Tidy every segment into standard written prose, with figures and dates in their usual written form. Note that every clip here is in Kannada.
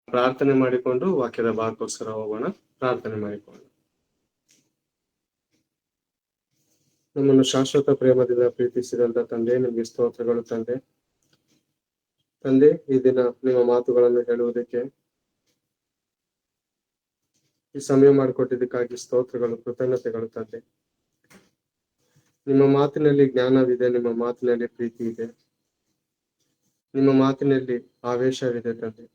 ಪ್ರಾರ್ಥನೆ ಮಾಡಿಕೊಂಡು ವಾಕ್ಯದ ಭಾಗಕ್ಕೋಸ್ಕರ ಹೋಗೋಣ. ಪ್ರಾರ್ಥನೆ ಮಾಡಿಕೊಂಡು. ನಮ್ಮನ್ನು ಶಾಶ್ವತ ಪ್ರೇಮದಿಂದ ಪ್ರೀತಿಸಿದಂತ ತಂದೆ, ನಿಮ್ಗೆ ಸ್ತೋತ್ರಗಳು ತಂದೆ. ಈ ದಿನ ನಿಮ್ಮ ಮಾತುಗಳನ್ನು ಹೇಳುವುದಕ್ಕೆ ಈ ಸಮಯ ಮಾಡಿಕೊಟ್ಟಿದ್ದಕ್ಕಾಗಿ ಸ್ತೋತ್ರಗಳು, ಕೃತಜ್ಞತೆಗಳು ತಂದೆ. ನಿಮ್ಮ ಮಾತಿನಲ್ಲಿ ಜ್ಞಾನವಿದೆ, ನಿಮ್ಮ ಮಾತಿನಲ್ಲಿ ಪ್ರೀತಿ ಇದೆ, ನಿಮ್ಮ ಮಾತಿನಲ್ಲಿ ಆವೇಶವಿದೆ ತಂದೆ.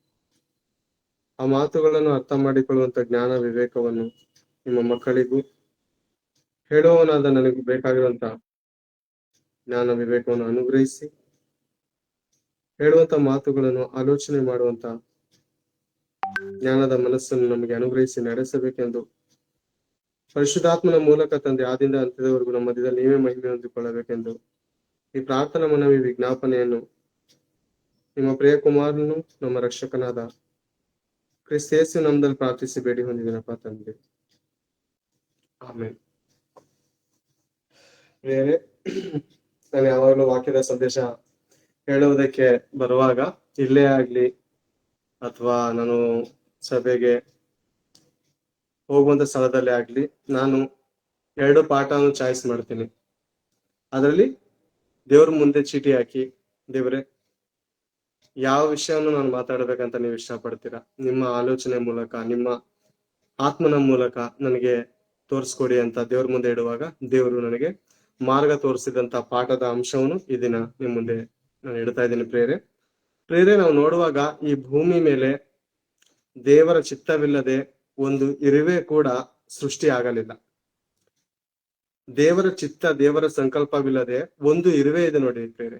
ಆ ಮಾತುಗಳನ್ನು ಅರ್ಥ ಮಾಡಿಕೊಳ್ಳುವಂತ ಜ್ಞಾನ ವಿವೇಕವನ್ನು ನಿಮ್ಮ ಮಕ್ಕಳಿಗೂ, ಹೇಳುವವನಾದ ನನಗೂ ಬೇಕಾಗಿರುವಂತ ಜ್ಞಾನ ವಿವೇಕವನ್ನು ಅನುಗ್ರಹಿಸಿ, ಹೇಳುವಂತ ಮಾತುಗಳನ್ನು ಆಲೋಚನೆ ಮಾಡುವಂತ ಜ್ಞಾನದ ಮನಸ್ಸನ್ನು ನಮಗೆ ಅನುಗ್ರಹಿಸಿ ನಡೆಸಬೇಕೆಂದು ಪರಿಶುದ್ಧಾತ್ಮನ ಮೂಲಕ ತಂದೆ ಆದಿಂದ ಅಂತ್ಯದವರೆಗೂ ನಮ್ಮ ಮಧ್ಯದಲ್ಲಿ ನೀವೇ ಮಹಿಮೆ ಹೊಂದಿಕೊಳ್ಳಬೇಕೆಂದು ಈ ಪ್ರಾರ್ಥನಾ ಮನವಿ ವಿಜ್ಞಾಪನೆಯನ್ನು ನಿಮ್ಮ ಪ್ರಿಯ ಕುಮಾರನು ನಮ್ಮ ರಕ್ಷಕನಾದ ಕ್ರಿಸ್ತ ಯೇಸು ನಮ್ಮದಲ್ಲಿ ಪ್ರಾರ್ಥಿಸಿ ಬೇಡಿ ಹೊಂದಿದ್ದೀನಪ್ಪ ತಂದೆ, ಆಮೇಲೆ. ಬೇರೆ ನಾನು ಯಾವಾಗಲೂ ವಾಕ್ಯದ ಸಂದೇಶ ಹೇಳುವುದಕ್ಕೆ ಬರುವಾಗ ಇಲ್ಲೇ ಆಗ್ಲಿ ಅಥವಾ ನಾನು ಸಭೆಗೆ ಹೋಗುವಂತ ಸ್ಥಳದಲ್ಲೇ ಆಗ್ಲಿ, ನಾನು 2 ಪಾಠವನ್ನು ಚಾಯ್ಸ್ ಮಾಡ್ತೀನಿ. ಅದರಲ್ಲಿ ದೇವ್ರ ಮುಂದೆ ಚೀಟಿ ಹಾಕಿ, ದೇವ್ರೆ ಯಾವ ವಿಷಯವನ್ನು ನಾನು ಮಾತಾಡ್ಬೇಕಂತ ನೀವು ಇಷ್ಟಪಡ್ತೀರಾ, ನಿಮ್ಮ ಆಲೋಚನೆ ಮೂಲಕ, ನಿಮ್ಮ ಆತ್ಮನ ಮೂಲಕ ನನಗೆ ತೋರಿಸ್ಕೊಡಿ ಅಂತ ದೇವ್ರ ಮುಂದೆ ಇಡುವಾಗ ದೇವರು ನನಗೆ ಮಾರ್ಗ ತೋರಿಸಿದಂತ ಪಾಠದ ಅಂಶವನ್ನು ಈ ದಿನ ನಿಮ್ ಮುಂದೆ ನಾನು ಇಡ್ತಾ ಇದ್ದೀನಿ. ಪ್ರೇರೆ ನಾವು ನೋಡುವಾಗ ಈ ಭೂಮಿ ಮೇಲೆ ದೇವರ ಚಿತ್ತವಿಲ್ಲದೆ ಒಂದು ಇರುವೆ ಕೂಡ ಸೃಷ್ಟಿ ಆಗಲಿಲ್ಲ. ದೇವರ ಚಿತ್ತ, ದೇವರ ಸಂಕಲ್ಪವಿಲ್ಲದೆ ಒಂದು ಇರುವೆ ಇದೆ ನೋಡಿ ಪ್ರೇರೆ.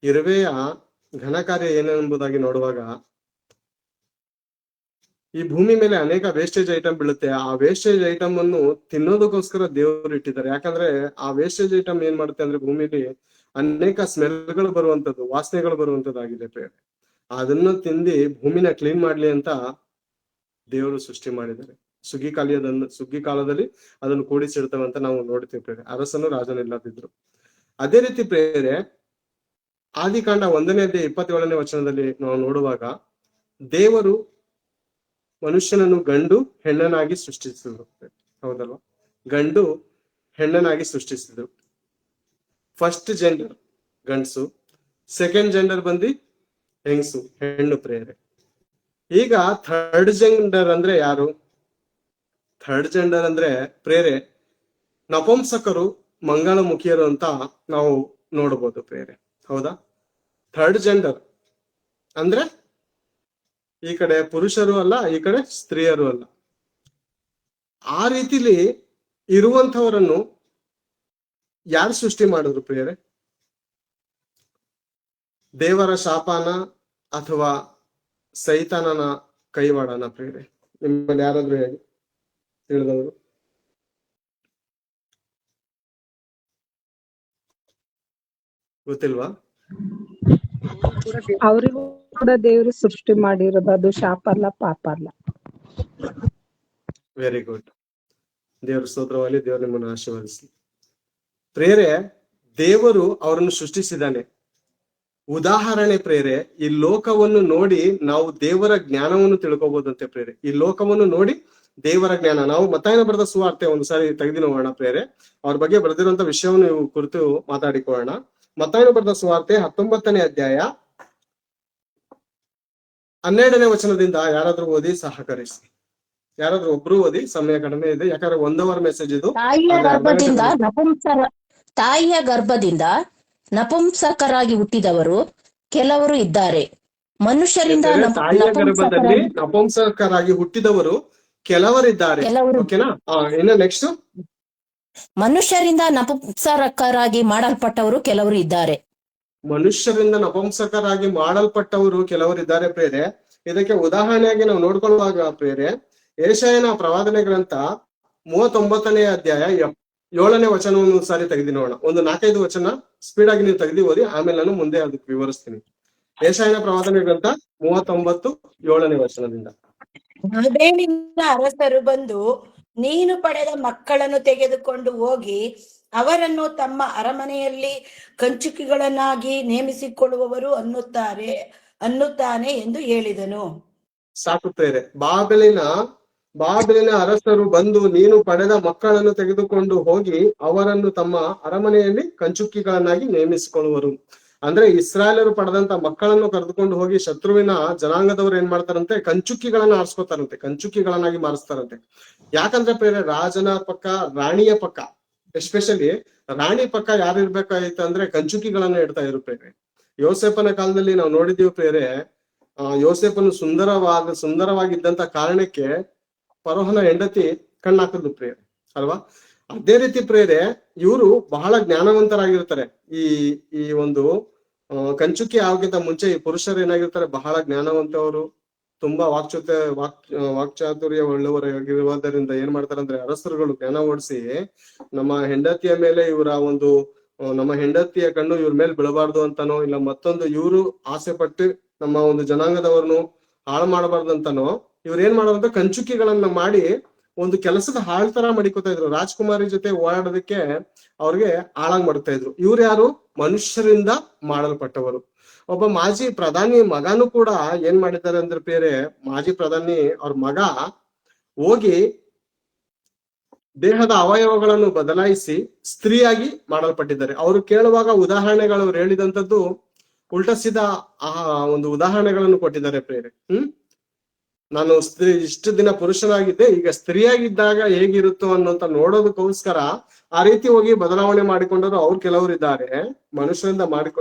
ಇರುವೆಯ ಘನ ಕಾರ್ಯ ಏನೆಂಬುದಾಗಿ ನೋಡುವಾಗ ಈ ಭೂಮಿ ಮೇಲೆ ಅನೇಕ ವೇಸ್ಟೇಜ್ ಐಟಮ್ ಬೀಳುತ್ತೆ. ಆ ವೇಸ್ಟೇಜ್ ಐಟಮ್ ಅನ್ನು ತಿನ್ನೋದಕ್ಕೋಸ್ಕರ ದೇವರು ಇಟ್ಟಿದ್ದಾರೆ. ಯಾಕಂದ್ರೆ ಆ ವೇಸ್ಟೇಜ್ ಐಟಮ್ ಏನ್ ಮಾಡುತ್ತೆ ಅಂದ್ರೆ ಭೂಮಿಲಿ ಅನೇಕ ಸ್ಮೆಲ್ಗಳು ಬರುವಂತದ್ದು, ವಾಸನೆಗಳು ಬರುವಂತದ್ದಾಗಿದೆ ಪ್ರೇರೆ. ಅದನ್ನು ತಿಂದಿ ಭೂಮಿನ ಕ್ಲೀನ್ ಮಾಡ್ಲಿ ಅಂತ ದೇವರು ಸೃಷ್ಟಿ ಮಾಡಿದ್ದಾರೆ. ಸುಗ್ಗಿ ಕಾಲದಲ್ಲಿ ಅದನ್ನು ಕೂಡಿಸಿಡ್ತವೆ ಅಂತ ನಾವು ನೋಡ್ತೀವಿ ಪ್ರೇರೆ. ಅರಸನು ರಾಜನು ಇಲ್ಲದಿದ್ರು. ಅದೇ ರೀತಿ ಪ್ರೇರೆ ಆದಿಕಾಂಡ 1ನೇ ಅಧ್ಯಾಯ 27ನೇ ವಚನದಲ್ಲಿ ನಾವು ನೋಡುವಾಗ ದೇವರು ಮನುಷ್ಯನನ್ನು ಗಂಡು ಹೆಣ್ಣನಾಗಿ ಸೃಷ್ಟಿಸಿದ್ರು. ಹೌದಲ್ವಾ? ಗಂಡು ಹೆಣ್ಣನಾಗಿ ಸೃಷ್ಟಿಸಿದ್ರು. ಫಸ್ಟ್ ಜೆಂಡರ್ ಗಂಡಸು, ಸೆಕೆಂಡ್ ಜೆಂಡರ್ ಬಂದು ಹೆಂಗಸು, ಹೆಣ್ಣು ಪ್ರೇರೆ. ಈಗ ಥರ್ಡ್ ಜೆಂಡರ್ ಅಂದ್ರೆ ಯಾರು? ಥರ್ಡ್ ಜೆಂಡರ್ ಅಂದ್ರೆ ಪ್ರೇರೆ ನಪುಂಸಕರು, ಮಂಗಳಮುಖಿಯರು ಅಂತ ನಾವು ನೋಡಬಹುದು ಪ್ರೇರೆ. ಹೌದಾ? ಥರ್ಡ್ ಜೆಂಡರ್ ಅಂದ್ರೆ ಈ ಕಡೆ ಪುರುಷರು ಅಲ್ಲ, ಈ ಕಡೆ ಸ್ತ್ರೀಯರು ಅಲ್ಲ. ಆ ರೀತಿಲಿ ಇರುವಂತವರನ್ನು ಯಾರು ಸೃಷ್ಟಿ ಮಾಡಿದ್ರು ಪ್ರಿಯರೇ? ದೇವರ ಶಾಪನ ಅಥವಾ ಸೈತಾನನ ಕೈವಾಡನ ಪ್ರಿಯರೇ? ನಿಮ್ಮಲ್ಲಿ ಯಾರಾದ್ರೂ ಹೇಳಿ ತಿಳಿದವರು? ಗೊತ್ತಿಲ್ವಾ? ಅವರಿಗೂ ಕೂಡ ದೇವರು ಸೃಷ್ಟಿ ಮಾಡಿರೋದು. ಅದು ಶಾಪ ಅಲ್ಲ, ಪಾಪ ಅಲ್ಲ. Very good. ದೇವ್ರ ಸ್ತೋತ್ರವಾಗಿ. ದೇವರು ನಿಮ್ಮನ್ನು ಆಶೀರ್ವದಿಸಲಿ. ಪ್ರೇರೆ, ದೇವರು ಅವರನ್ನು ಸೃಷ್ಟಿಸಿದ್ದಾನೆ. ಉದಾಹರಣೆ ಪ್ರೇರೆ, ಈ ಲೋಕವನ್ನು ನೋಡಿ ನಾವು ದೇವರ ಜ್ಞಾನವನ್ನು ತಿಳ್ಕೊಬಹುದಂತೆ ಪ್ರೇರೆ. ಈ ಲೋಕವನ್ನು ನೋಡಿ ದೇವರ ಜ್ಞಾನ. ನಾವು ಮತ್ತಾಯನ ಬರೆದ ಸುವಾರ್ತೆ ಒಂದ್ಸಾರಿ ತೆಗೆದು ನೋಡೋಣ ಪ್ರೇರೆ. ಅವ್ರ ಬಗ್ಗೆ ಬರೆದಿರುವಂತ ವಿಷಯವನ್ನು ನೀವು ಕುರಿತು ಮಾತಾಡಿಕೊಳ್ಳೋಣ. ಮತ್ತಾಯನ ಬರೆದ ಸುವಾರ್ತೆ 19ನೇ ಅಧ್ಯಾಯ 12ನೇ ವಚನದಿಂದ ಯಾರಾದ್ರೂ ಓದಿ ಸಹಕರಿಸಿ. ಯಾರಾದ್ರೂ ಒಬ್ರು ಓದಿ, ಸಮಯ ಕಡಿಮೆ ಇದೆ, ಯಾಕಂದ್ರೆ 1 ಅವರ್ ಮೆಸೇಜ್ ಇದು. ತಾಯಿಯ ಗರ್ಭದಿಂದ ನಪುಂಸಕರಾಗಿ ಹುಟ್ಟಿದವರು ಕೆಲವರು ಇದ್ದಾರೆ. ಮನುಷ್ಯರಿಂದ ತಾಯಿಯ ಗರ್ಭದಲ್ಲಿ ನಪುಂಸಕರಾಗಿ ಹುಟ್ಟಿದವರು ಕೆಲವರಿದ್ದಾರೆ. ಓಕೆನಾ? ಇನ್ನು ನೆಕ್ಸ್ಟ್, ಮನುಷ್ಯರಿಂದ ನಪುಂಸಕರಾಗಿ ಮಾಡಲ್ಪಟ್ಟವರು ಕೆಲವರು ಇದ್ದಾರೆ. ಮನುಷ್ಯರಿಂದ ನಪುಂಸಕರಾಗಿ ಮಾಡಲ್ಪಟ್ಟವರು ಕೆಲವರಿದ್ದಾರೆ ಪ್ರೇರೆ. ಇದಕ್ಕೆ ಉದಾಹರಣೆಯಾಗಿ ನಾವು ನೋಡ್ಕೊಳ್ಳುವಾಗ ಪ್ರೇರೆ, ಯೆಶಾಯನ ಪ್ರವಾದನೆ ಗ್ರಂಥ 39ನೇ ಅಧ್ಯಾಯ 7ನೇ ವಚನವನ್ನು ಸಾರಿ ತೆಗೆದು ನೋಡೋಣ. ಒಂದು 4-5 ವಚನ ಸ್ಪೀಡ್ ಆಗಿ ನೀವು ತೆಗೆದು ಓದಿ, ಆಮೇಲೆ ನಾನು ಮುಂದೆ ಅದಕ್ಕೆ ವಿವರಿಸ್ತೀನಿ. ಯೆಶಾಯನ ಪ್ರವಾದನೆ ಗ್ರಂಥ 39 7ನೇ ವಚನದಿಂದ. ಬಾಬೆಲಿನ ಅರಸರು ಬಂದು ನೀನು ಪಡೆದ ಮಕ್ಕಳನ್ನು ತೆಗೆದುಕೊಂಡು ಹೋಗಿ ಅವರನ್ನು ತಮ್ಮ ಅರಮನೆಯಲ್ಲಿ ಕಂಚುಕಿಗಳನ್ನಾಗಿ ನೇಮಿಸಿಕೊಳ್ಳುವವರು ಅನ್ನುತ್ತಾನೆ ಎಂದು ಹೇಳಿದನು. ಸಾಕು ಪ್ರೇರೆ. ಬಾಬೆಲಿನ ಅರಸರು ಬಂದು ನೀನು ಪಡೆದ ಮಕ್ಕಳನ್ನು ತೆಗೆದುಕೊಂಡು ಹೋಗಿ ಅವರನ್ನು ತಮ್ಮ ಅರಮನೆಯಲ್ಲಿ ಕಂಚುಕಿಗಳನ್ನಾಗಿ ನೇಮಿಸಿಕೊಳ್ಳುವರು. ಅಂದ್ರೆ ಇಸ್ರಾಯೇಲರು ಪಡೆದಂತ ಮಕ್ಕಳನ್ನು ಕರೆದುಕೊಂಡು ಹೋಗಿ ಶತ್ರುವಿನ ಜನಾಂಗದವರು ಏನ್ ಮಾಡ್ತಾರಂತೆ, ಕಂಚುಕಿಗಳನ್ನ ಆರಿಸ್ಕೊತಾರಂತೆ, ಕಂಚುಕಿಗಳನ್ನಾಗಿ ಮಾರಿಸ್ತಾರಂತೆ. ಯಾಕಂದ್ರೆ ಪ್ರೇರೆ ರಾಜನ ಪಕ್ಕ, ರಾಣಿಯ ಪಕ್ಕ, ಎಸ್ಪೆಷಲಿ ರಾಣಿ ಪಕ್ಕ ಯಾರು ಇರ್ಬೇಕಾಗಿತ್ತು ಅಂದ್ರೆ ಕಂಚುಕಿಗಳನ್ನ ಇಡ್ತಾ ಇದ್ರು ಪ್ರೇರೆ. ಯೋಸೇಫನ ಕಾಲದಲ್ಲಿ ನಾವು ನೋಡಿದೀವಿ ಪ್ರೇರೆ, ಯೋಸೇಫನು ಸುಂದರವಾಗಿದ್ದಂತ ಕಾರಣಕ್ಕೆ ಫರೋಹನ ಹೆಂಡತಿ ಕಣ್ಣಾಕದ್ದು ಪ್ರೇರೆ ಅಲ್ವಾ. ಅದೇ ರೀತಿ ಪ್ರೇರೆ ಇವರು ಬಹಳ ಜ್ಞಾನವಂತರಾಗಿರ್ತಾರೆ. ಈ ಒಂದು ಕಂಚುಕಿ ಆಗೋಕ್ಕಿಂತ ಮುಂಚೆ ಈ ಪುರುಷರು ಏನಾಗಿರ್ತಾರೆ, ಬಹಳ ಜ್ಞಾನವಂತವರು, ತುಂಬಾ ವಾಕ್ಚಾತುರ್ಯ ಒಳ್ಳೆಯವರಾಗಿರುವುದರಿಂದ ಏನ್ ಮಾಡ್ತಾರೆ ಅಂದ್ರೆ ಅರಸರುಗಳು ಜ್ಞಾನ ಓಡಿಸಿ ನಮ್ಮ ಹೆಂಡತಿಯ ಮೇಲೆ ನಮ್ಮ ಹೆಂಡತಿಯ ಕಣ್ಣು ಇವ್ರ ಮೇಲೆ ಬೀಳಬಾರ್ದು ಅಂತಾನೋ, ಇಲ್ಲ ಮತ್ತೊಂದು ಇವರು ಆಸೆ ಪಟ್ಟು ನಮ್ಮ ಒಂದು ಜನಾಂಗದವ್ರನ್ನು ಹಾಳು ಮಾಡಬಾರ್ದು ಅಂತಾನೋ, ಇವ್ರ ಏನ್ ಮಾಡೋದಂತ ಕಂಚುಕಿಗಳನ್ನ ಮಾಡಿ ಒಂದು ಕೆಲಸದ ಹಾಳ್ ತರ ಮಾಡಿಕೊತಾ ಇದ್ರು. ರಾಜ್ಕುಮಾರಿ ಜೊತೆ ಓಡಾಡೋದಕ್ಕೆ ಅವ್ರಿಗೆ ಹಾಳಾಗ್ ಮಾಡ್ತಾ ಇದ್ರು. ಇವ್ರು ಯಾರು? ಮನುಷ್ಯರಿಂದ ಮಾಡಲ್ಪಟ್ಟವರು. ಒಬ್ಬ ಮಾಜಿ ಪ್ರಧಾನಿ ಮಗನು ಕೂಡ ಏನ್ ಮಾಡಿದ್ದಾರೆ ಅಂದ್ರೆ ಬೇರೆ, ಮಾಜಿ ಪ್ರಧಾನಿ ಅವ್ರ ಮಗ ಹೋಗಿ ದೇಹದ ಅವಯವಗಳನ್ನು ಬದಲಾಯಿಸಿ ಸ್ತ್ರೀಯಾಗಿ ಮಾಡಲ್ಪಟ್ಟಿದ್ದಾರೆ. ಅವರು ಕೇಳುವಾಗ ಉದಾಹರಣೆಗಳು ಅವ್ರು ಹೇಳಿದಂಥದ್ದು ಉಲ್ಟಾ ಸೀದಾ ಒಂದು ಉದಾಹರಣೆಗಳನ್ನು ಕೊಟ್ಟಿದ್ದಾರೆ ಪ್ರೇರೆ. ನಾನು ಇಷ್ಟು ದಿನ ಪುರುಷನಾಗಿದ್ದೆ, ಈಗ ಸ್ತ್ರೀಯಾಗಿದ್ದಾಗ ಹೇಗಿರುತ್ತೋ ಅನ್ನೋಂತ ನೋಡೋದಕ್ಕೋಸ್ಕರ ಆ ರೀತಿ ಹೋಗಿ ಬದಲಾವಣೆ ಮಾಡಿಕೊಂಡವರು ಅವ್ರು ಕೆಲವರು ಇದ್ದಾರೆ, ಮನುಷ್ಯರಿಂದ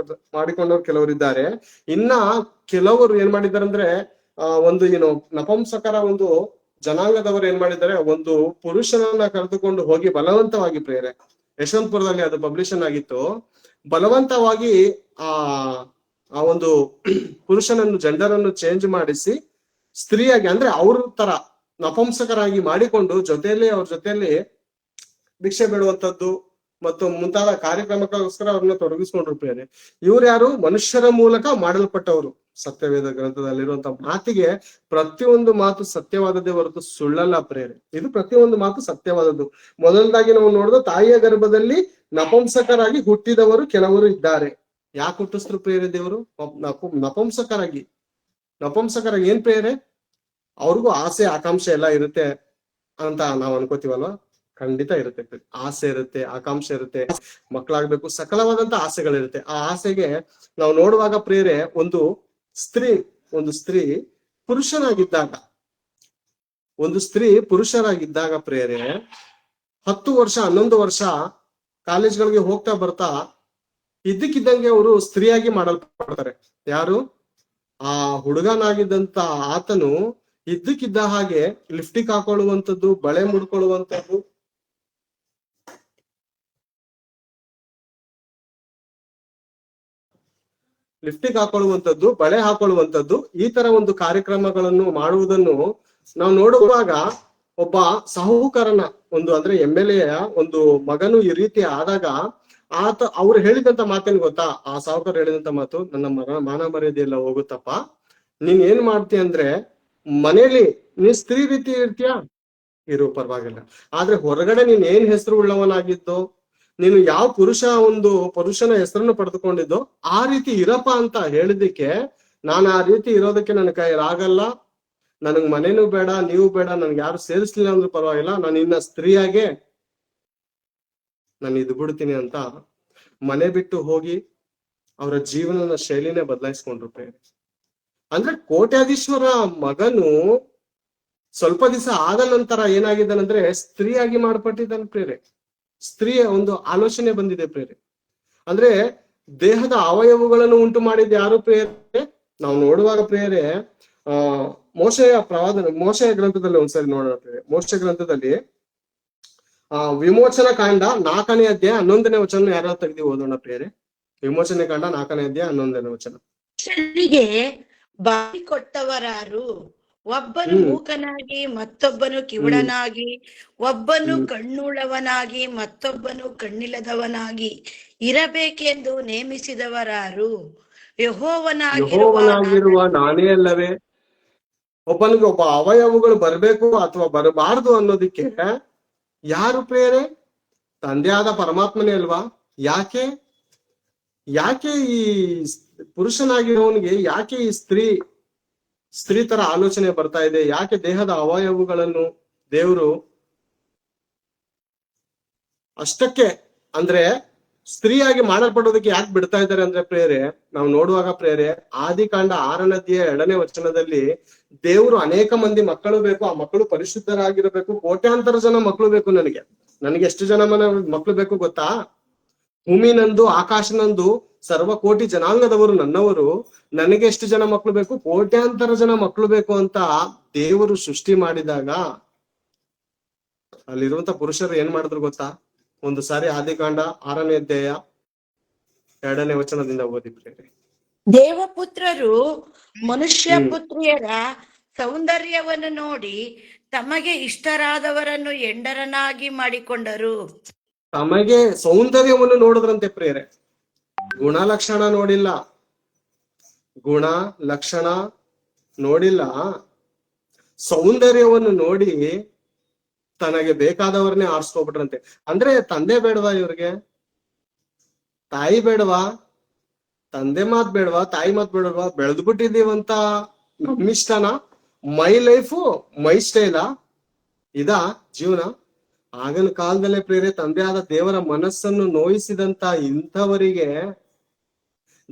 ಮಾಡಿಕೊಂಡವ್ರು ಕೆಲವರು ಇದ್ದಾರೆ. ಇನ್ನ ಕೆಲವರು ಏನ್ ಮಾಡಿದ್ದಾರೆ ಅಂದ್ರೆ ಒಂದು ನಪುಂಸಕರ ಒಂದು ಜನಾಂಗದವರು ಏನ್ ಮಾಡಿದ್ದಾರೆ, ಒಂದು ಪುರುಷನನ್ನ ಕರೆದುಕೊಂಡು ಹೋಗಿ ಬಲವಂತವಾಗಿ ಪ್ರೇರೆ, ಯಶವಂತಪುರದಲ್ಲಿ ಅದು ಪಬ್ಲಿಷನ್ ಆಗಿತ್ತು, ಬಲವಂತವಾಗಿ ಆ ಒಂದು ಪುರುಷನನ್ನು ಜೆಂಡರ್ ಚೇಂಜ್ ಮಾಡಿಸಿ ಸ್ತ್ರೀಯಾಗಿ, ಅಂದ್ರೆ ಅವ್ರ ತರ ನಪುಂಸಕರಾಗಿ ಮಾಡಿಕೊಂಡು ಅವ್ರ ಜೊತೆಯಲ್ಲಿ ಭಿಕ್ಷೆ ಬೇಡುವಂತದ್ದು ಮತ್ತು ಮುಂತಾದ ಕಾರ್ಯಕ್ರಮಕ್ಕೋಸ್ಕರ ಅವ್ರನ್ನ ತೊಡಗಿಸ್ಕೊಂಡ್ರು ಪ್ರೇರೆ. ಇವ್ರು ಯಾರು? ಮನುಷ್ಯರ ಮೂಲಕ ಮಾಡಲ್ಪಟ್ಟವರು. ಸತ್ಯವೇದ ಗ್ರಂಥದಲ್ಲಿರುವಂತ ಮಾತಿಗೆ ಪ್ರತಿಯೊಂದು ಮಾತು ಸತ್ಯವಾದದ್ದೇ ಹೊರತು ಸುಳ್ಳಲ್ಲ ಪ್ರೇರೆ. ಇದು ಪ್ರತಿಯೊಂದು ಮಾತು ಸತ್ಯವಾದದ್ದು. ಮೊದಲದಾಗಿ ನಾವು ನೋಡಿದ ತಾಯಿಯ ಗರ್ಭದಲ್ಲಿ ನಪುಂಸಕರಾಗಿ ಹುಟ್ಟಿದವರು ಕೆಲವರು ಇದ್ದಾರೆ. ಯಾಕೆ ಹುಟ್ಟಿಸಿದ್ರು ಪ್ರೇರೆ ದೇವರು? ನಪುಂಸಕರಾಗಿ ಏನ್ ಪ್ರೇರೆ? ಅವ್ರಿಗೂ ಆಸೆ ಆಕಾಂಕ್ಷೆ ಎಲ್ಲ ಇರುತ್ತೆ ಅಂತ ನಾವ್ ಅನ್ಕೋತೀವಲ್ವಾ? ಖಂಡಿತ ಇರುತ್ತೆ. ಆಸೆ ಇರುತ್ತೆ, ಆಕಾಂಕ್ಷೆ ಇರುತ್ತೆ, ಮಕ್ಕಳಾಗ್ಬೇಕು, ಸಕಲವಾದಂತ ಆಸೆಗಳಿರುತ್ತೆ. ಆ ಆಸೆಗೆ ನಾವು ನೋಡುವಾಗ ಪ್ರೇರೆ ಒಂದು ಸ್ತ್ರೀ ಪುರುಷರಾಗಿದ್ದಾಗ ಪ್ರೇರೆ 10 ವರ್ಷ 11 ವರ್ಷ ಕಾಲೇಜ್ಗಳಿಗೆ ಹೋಗ್ತಾ ಬರ್ತಾ ಇದ್ದಕ್ಕಿದ್ದಂಗೆ ಅವರು ಸ್ತ್ರೀಯಾಗಿ ಮಾಡಲ್ಪಡ್ತಾರೆ. ಯಾರು? ಆ ಹುಡುಗನಾಗಿದ್ದಂತ ಆತನು ಇದ್ದಕ್ಕಿದ್ದ ಹಾಗೆ ಲಿಫ್ಟಿಕ್ ಹಾಕೊಳ್ಳುವಂಥದ್ದು, ಬಳೆ ಮುಡ್ಕೊಳ್ಳುವಂಥದ್ದು, ಬಳೆ ಹಾಕೊಳ್ಳುವಂಥದ್ದು, ಈ ತರ ಒಂದು ಕಾರ್ಯಕ್ರಮಗಳನ್ನು ಮಾಡುವುದನ್ನು ನಾವು ನೋಡುವಾಗ ಒಬ್ಬ ಸಾಹುಕಾರನ ಅಂದ್ರೆ MLA ಒಂದು ಮಗನು ಈ ರೀತಿ ಆದಾಗ ಅವ್ರು ಹೇಳಿದಂತ ಮಾತೇನು ಗೊತ್ತಾ? ಆ ಸಾಹುಕಾರ ಹೇಳಿದಂತ ಮಾತು, ನನ್ನ ಮಾನ ಮರ್ಯಾದೆ ಎಲ್ಲ ಹೋಗುತ್ತಪ್ಪ, ನೀನ್ ಏನ್ ಮಾಡ್ತೀಯ ಅಂದ್ರೆ ಮನೇಲಿ ನೀನ್ ಸ್ತ್ರೀ ರೀತಿ ಇರ್ತೀಯ, ಇರು ಪರವಾಗಿಲ್ಲ, ಆದ್ರೆ ಹೊರಗಡೆ ನೀನ್ ಏನ್ ಹೆಸರು ಉಳ್ಳವನಾಗಿದ್ದೋ, ನೀನು ಯಾವ ಪುರುಷನ ಹೆಸರನ್ನು ಪಡೆದುಕೊಂಡಿದ್ದೋ ಆ ರೀತಿ ಇರಪ್ಪ ಅಂತ ಹೇಳಿದಕ್ಕೆ, ನಾನು ಆ ರೀತಿ ಇರೋದಕ್ಕೆ ನನ್ನ ಕೈಲಾಗಲ್ಲ, ನನಗ್ ಮನೇನೂ ಬೇಡ, ನೀವು ಬೇಡ, ನನ್ಗೆ ಯಾರು ಸೇರಿಸ್ಲಿಲ್ಲ ಅಂದ್ರೂ ಪರವಾಗಿಲ್ಲ, ನಾನು ಇನ್ನ ಸ್ತ್ರೀಯಾಗೆ ನಾನು ಇದು ಬಿಡ್ತೀನಿ ಅಂತ ಮನೆ ಬಿಟ್ಟು ಹೋಗಿ ಅವರ ಜೀವನದ ಶೈಲಿನೇ ಬದಲಾಯಿಸ್ಕೊಂಡ್ರು ಪ್ರೇರೆ. ಅಂದ್ರೆ ಕೋಟ್ಯಾಧೀಶ್ವರ ಮಗನು ಸ್ವಲ್ಪ ದಿವಸ ಆದ ನಂತರ ಏನಾಗಿದ್ದಾನಂದ್ರೆ ಸ್ತ್ರೀಯಾಗಿ ಮಾಡ್ಪಟ್ಟಿದ್ದಾನೆ ಪ್ರೇರೆ. ಸ್ತ್ರೀಯ ಒಂದು ಆಲೋಚನೆ ಬಂದಿದೆ ಪ್ರೇರೆ. ಅಂದ್ರೆ ದೇಹದ ಅವಯವಗಳನ್ನು ಉಂಟು ಮಾಡಿದ ಯಾರು ಪ್ರೇರೆ? ನಾವು ನೋಡುವಾಗ ಪ್ರೇರೆ ಮೋಶೆಯ ಗ್ರಂಥದಲ್ಲಿ ಒಂದ್ಸರಿ ನೋಡೋಣ ಪ್ರೇರೆ. ಮೋಶೆ ಗ್ರಂಥದಲ್ಲಿ ವಿಮೋಚನಾ ಕಾಂಡ 4ನೇ ಅಧ್ಯಾಯ 11ನೇ ವಚನ ಯಾರು ತೆಗೆದು ಓದೋಣ ಪ್ರೇರೆ. ವಿಮೋಚನೆ ಕಾಂಡ 4ನೇ ಅಧ್ಯಾಯ 11ನೇ ವಚನ. ಮನುಷ್ಯರಿಗೆ ಬಾಯಿ ಕೊಟ್ಟವರಾರು? ಒಬ್ಬನು ಮೂಕನಾಗಿ ಮತ್ತೊಬ್ಬನು ಕಿವುಡನಾಗಿ, ಒಬ್ಬನು ಕಣ್ಣುಳ್ಳವನಾಗಿ ಮತ್ತೊಬ್ಬನು ಕಣ್ಣಿಲ್ಲದವನಾಗಿ ಇರಬೇಕೆಂದು ನೇಮಿಸಿದವರಾರು? ಯೆಹೋವನಾಗಿರುವ ನಾನೇ ಅಲ್ಲವೇ? ಒಬ್ಬನಿಗೆ ಒಬ್ಬ ಅವಯವಗಳು ಬರ್ಬೇಕು ಅಥವಾ ಬರಬಾರ್ದು ಅನ್ನೋದಿಕ್ಕೆ ಯಾರು ಪ್ರೇರೆ? ತಂದೆಯಾದ ಪರಮಾತ್ಮನೇ ಅಲ್ವಾ? ಯಾಕೆ ಈ ಪುರುಷನಾಗಿರೋನಿಗೆ ಯಾಕೆ ಈ ಸ್ತ್ರೀ ಸ್ತ್ರೀ ತರ ಆಲೋಚನೆ ಬರ್ತಾ ಇದೆ. ಯಾಕೆ ದೇಹದ ಅವಯವಗಳನ್ನು ದೇವರು ಅಷ್ಟಕ್ಕೆ ಅಂದ್ರೆ ಸ್ತ್ರೀಯಾಗಿ ಮಾಡಲ್ಪಡೋದಕ್ಕೆ ಯಾಕೆ ಬಿಡ್ತಾ ಇದ್ದಾರೆ ಅಂದ್ರೆ ಪ್ರೇರೆ, ನಾವು ನೋಡುವಾಗ ಪ್ರೇರೆ, ಆದಿಕಾಂಡ 6ನೇ ಅಧ್ಯಾಯ 2ನೇ ವಚನದಲ್ಲಿ ದೇವರು ಅನೇಕ ಮಂದಿ ಮಕ್ಕಳು ಬೇಕು, ಆ ಮಕ್ಕಳು ಪರಿಶುದ್ಧರಾಗಿರಬೇಕು, ಕೋಟ್ಯಾಂತರ ಜನ ಮಕ್ಕಳು ಬೇಕು. ನನಗೆ ಎಷ್ಟು ಜನ ಮಕ್ಕಳು ಬೇಕು ಗೊತ್ತಾ? ಭೂಮಿನಂದು ಆಕಾಶನಂದು ಸರ್ವ ಕೋಟಿ ಜನಾಂಗದವರು ನನ್ನವರು, ನನಗೆ ಎಷ್ಟು ಜನ ಮಕ್ಕಳು ಬೇಕು? ಕೋಟ್ಯಾಂತರ ಜನ ಮಕ್ಕಳು ಬೇಕು ಅಂತ ದೇವರು ಸೃಷ್ಟಿ ಮಾಡಿದಾಗ ಅಲ್ಲಿರುವಂತ ಪುರುಷರು ಏನ್ ಮಾಡಿದ್ರು ಗೊತ್ತಾ? ಒಂದು ಸಾರಿ ಆದಿಕಾಂಡ 6ನೇ ಅಧ್ಯಾಯ 2ನೇ ವಚನದಿಂದ ಓದಿ ಪ್ರೇರೆ. ದೇವಪುತ್ರರು ಮನುಷ್ಯ ಪುತ್ರಿಯರ ಸೌಂದರ್ಯವನ್ನು ನೋಡಿ ತಮಗೆ ಇಷ್ಟರಾದವರನ್ನು ಹೆಂಡರನ್ನಾಗಿ ಮಾಡಿಕೊಂಡರು. ತಮಗೆ ಸೌಂದರ್ಯವನ್ನು ನೋಡಿದ್ರಂತೆ ಪ್ರೇರೆ, ಗುಣಲಕ್ಷಣ ನೋಡಿಲ್ಲ, ಗುಣ ಲಕ್ಷಣ ನೋಡಿಲ್ಲ, ಸೌಂದರ್ಯವನ್ನು ನೋಡಿ ತನಗೆ ಬೇಕಾದವ್ರನ್ನೇ ಆರಿಸ್ಕೊಬಿಟ್ರಂತೆ. ಅಂದ್ರೆ ತಂದೆ ಬೇಡವಾ ಇವ್ರಿಗೆ? ತಾಯಿ ಬೇಡವಾ? ತಂದೆ ಮಾತ್ ಬೇಡವಾ? ತಾಯಿ ಮಾತ್ ಬೇಡವಾ? ಬೆಳೆದು ಬಿಟ್ಟಿದೀವಂತ ನಮ್ಮಿಷ್ಟನ? ಮೈ ಲೈಫು ಮೈ ಸ್ಟೈಲಾ? ಇದಾ ಜೀವನ? ಆಗಿನ ಕಾಲದಲ್ಲೇ ಪ್ರೇರೆ ತಂದೆ ಆದ ದೇವರ ಮನಸ್ಸನ್ನು ನೋಯಿಸಿದಂತ ಇಂಥವರಿಗೆ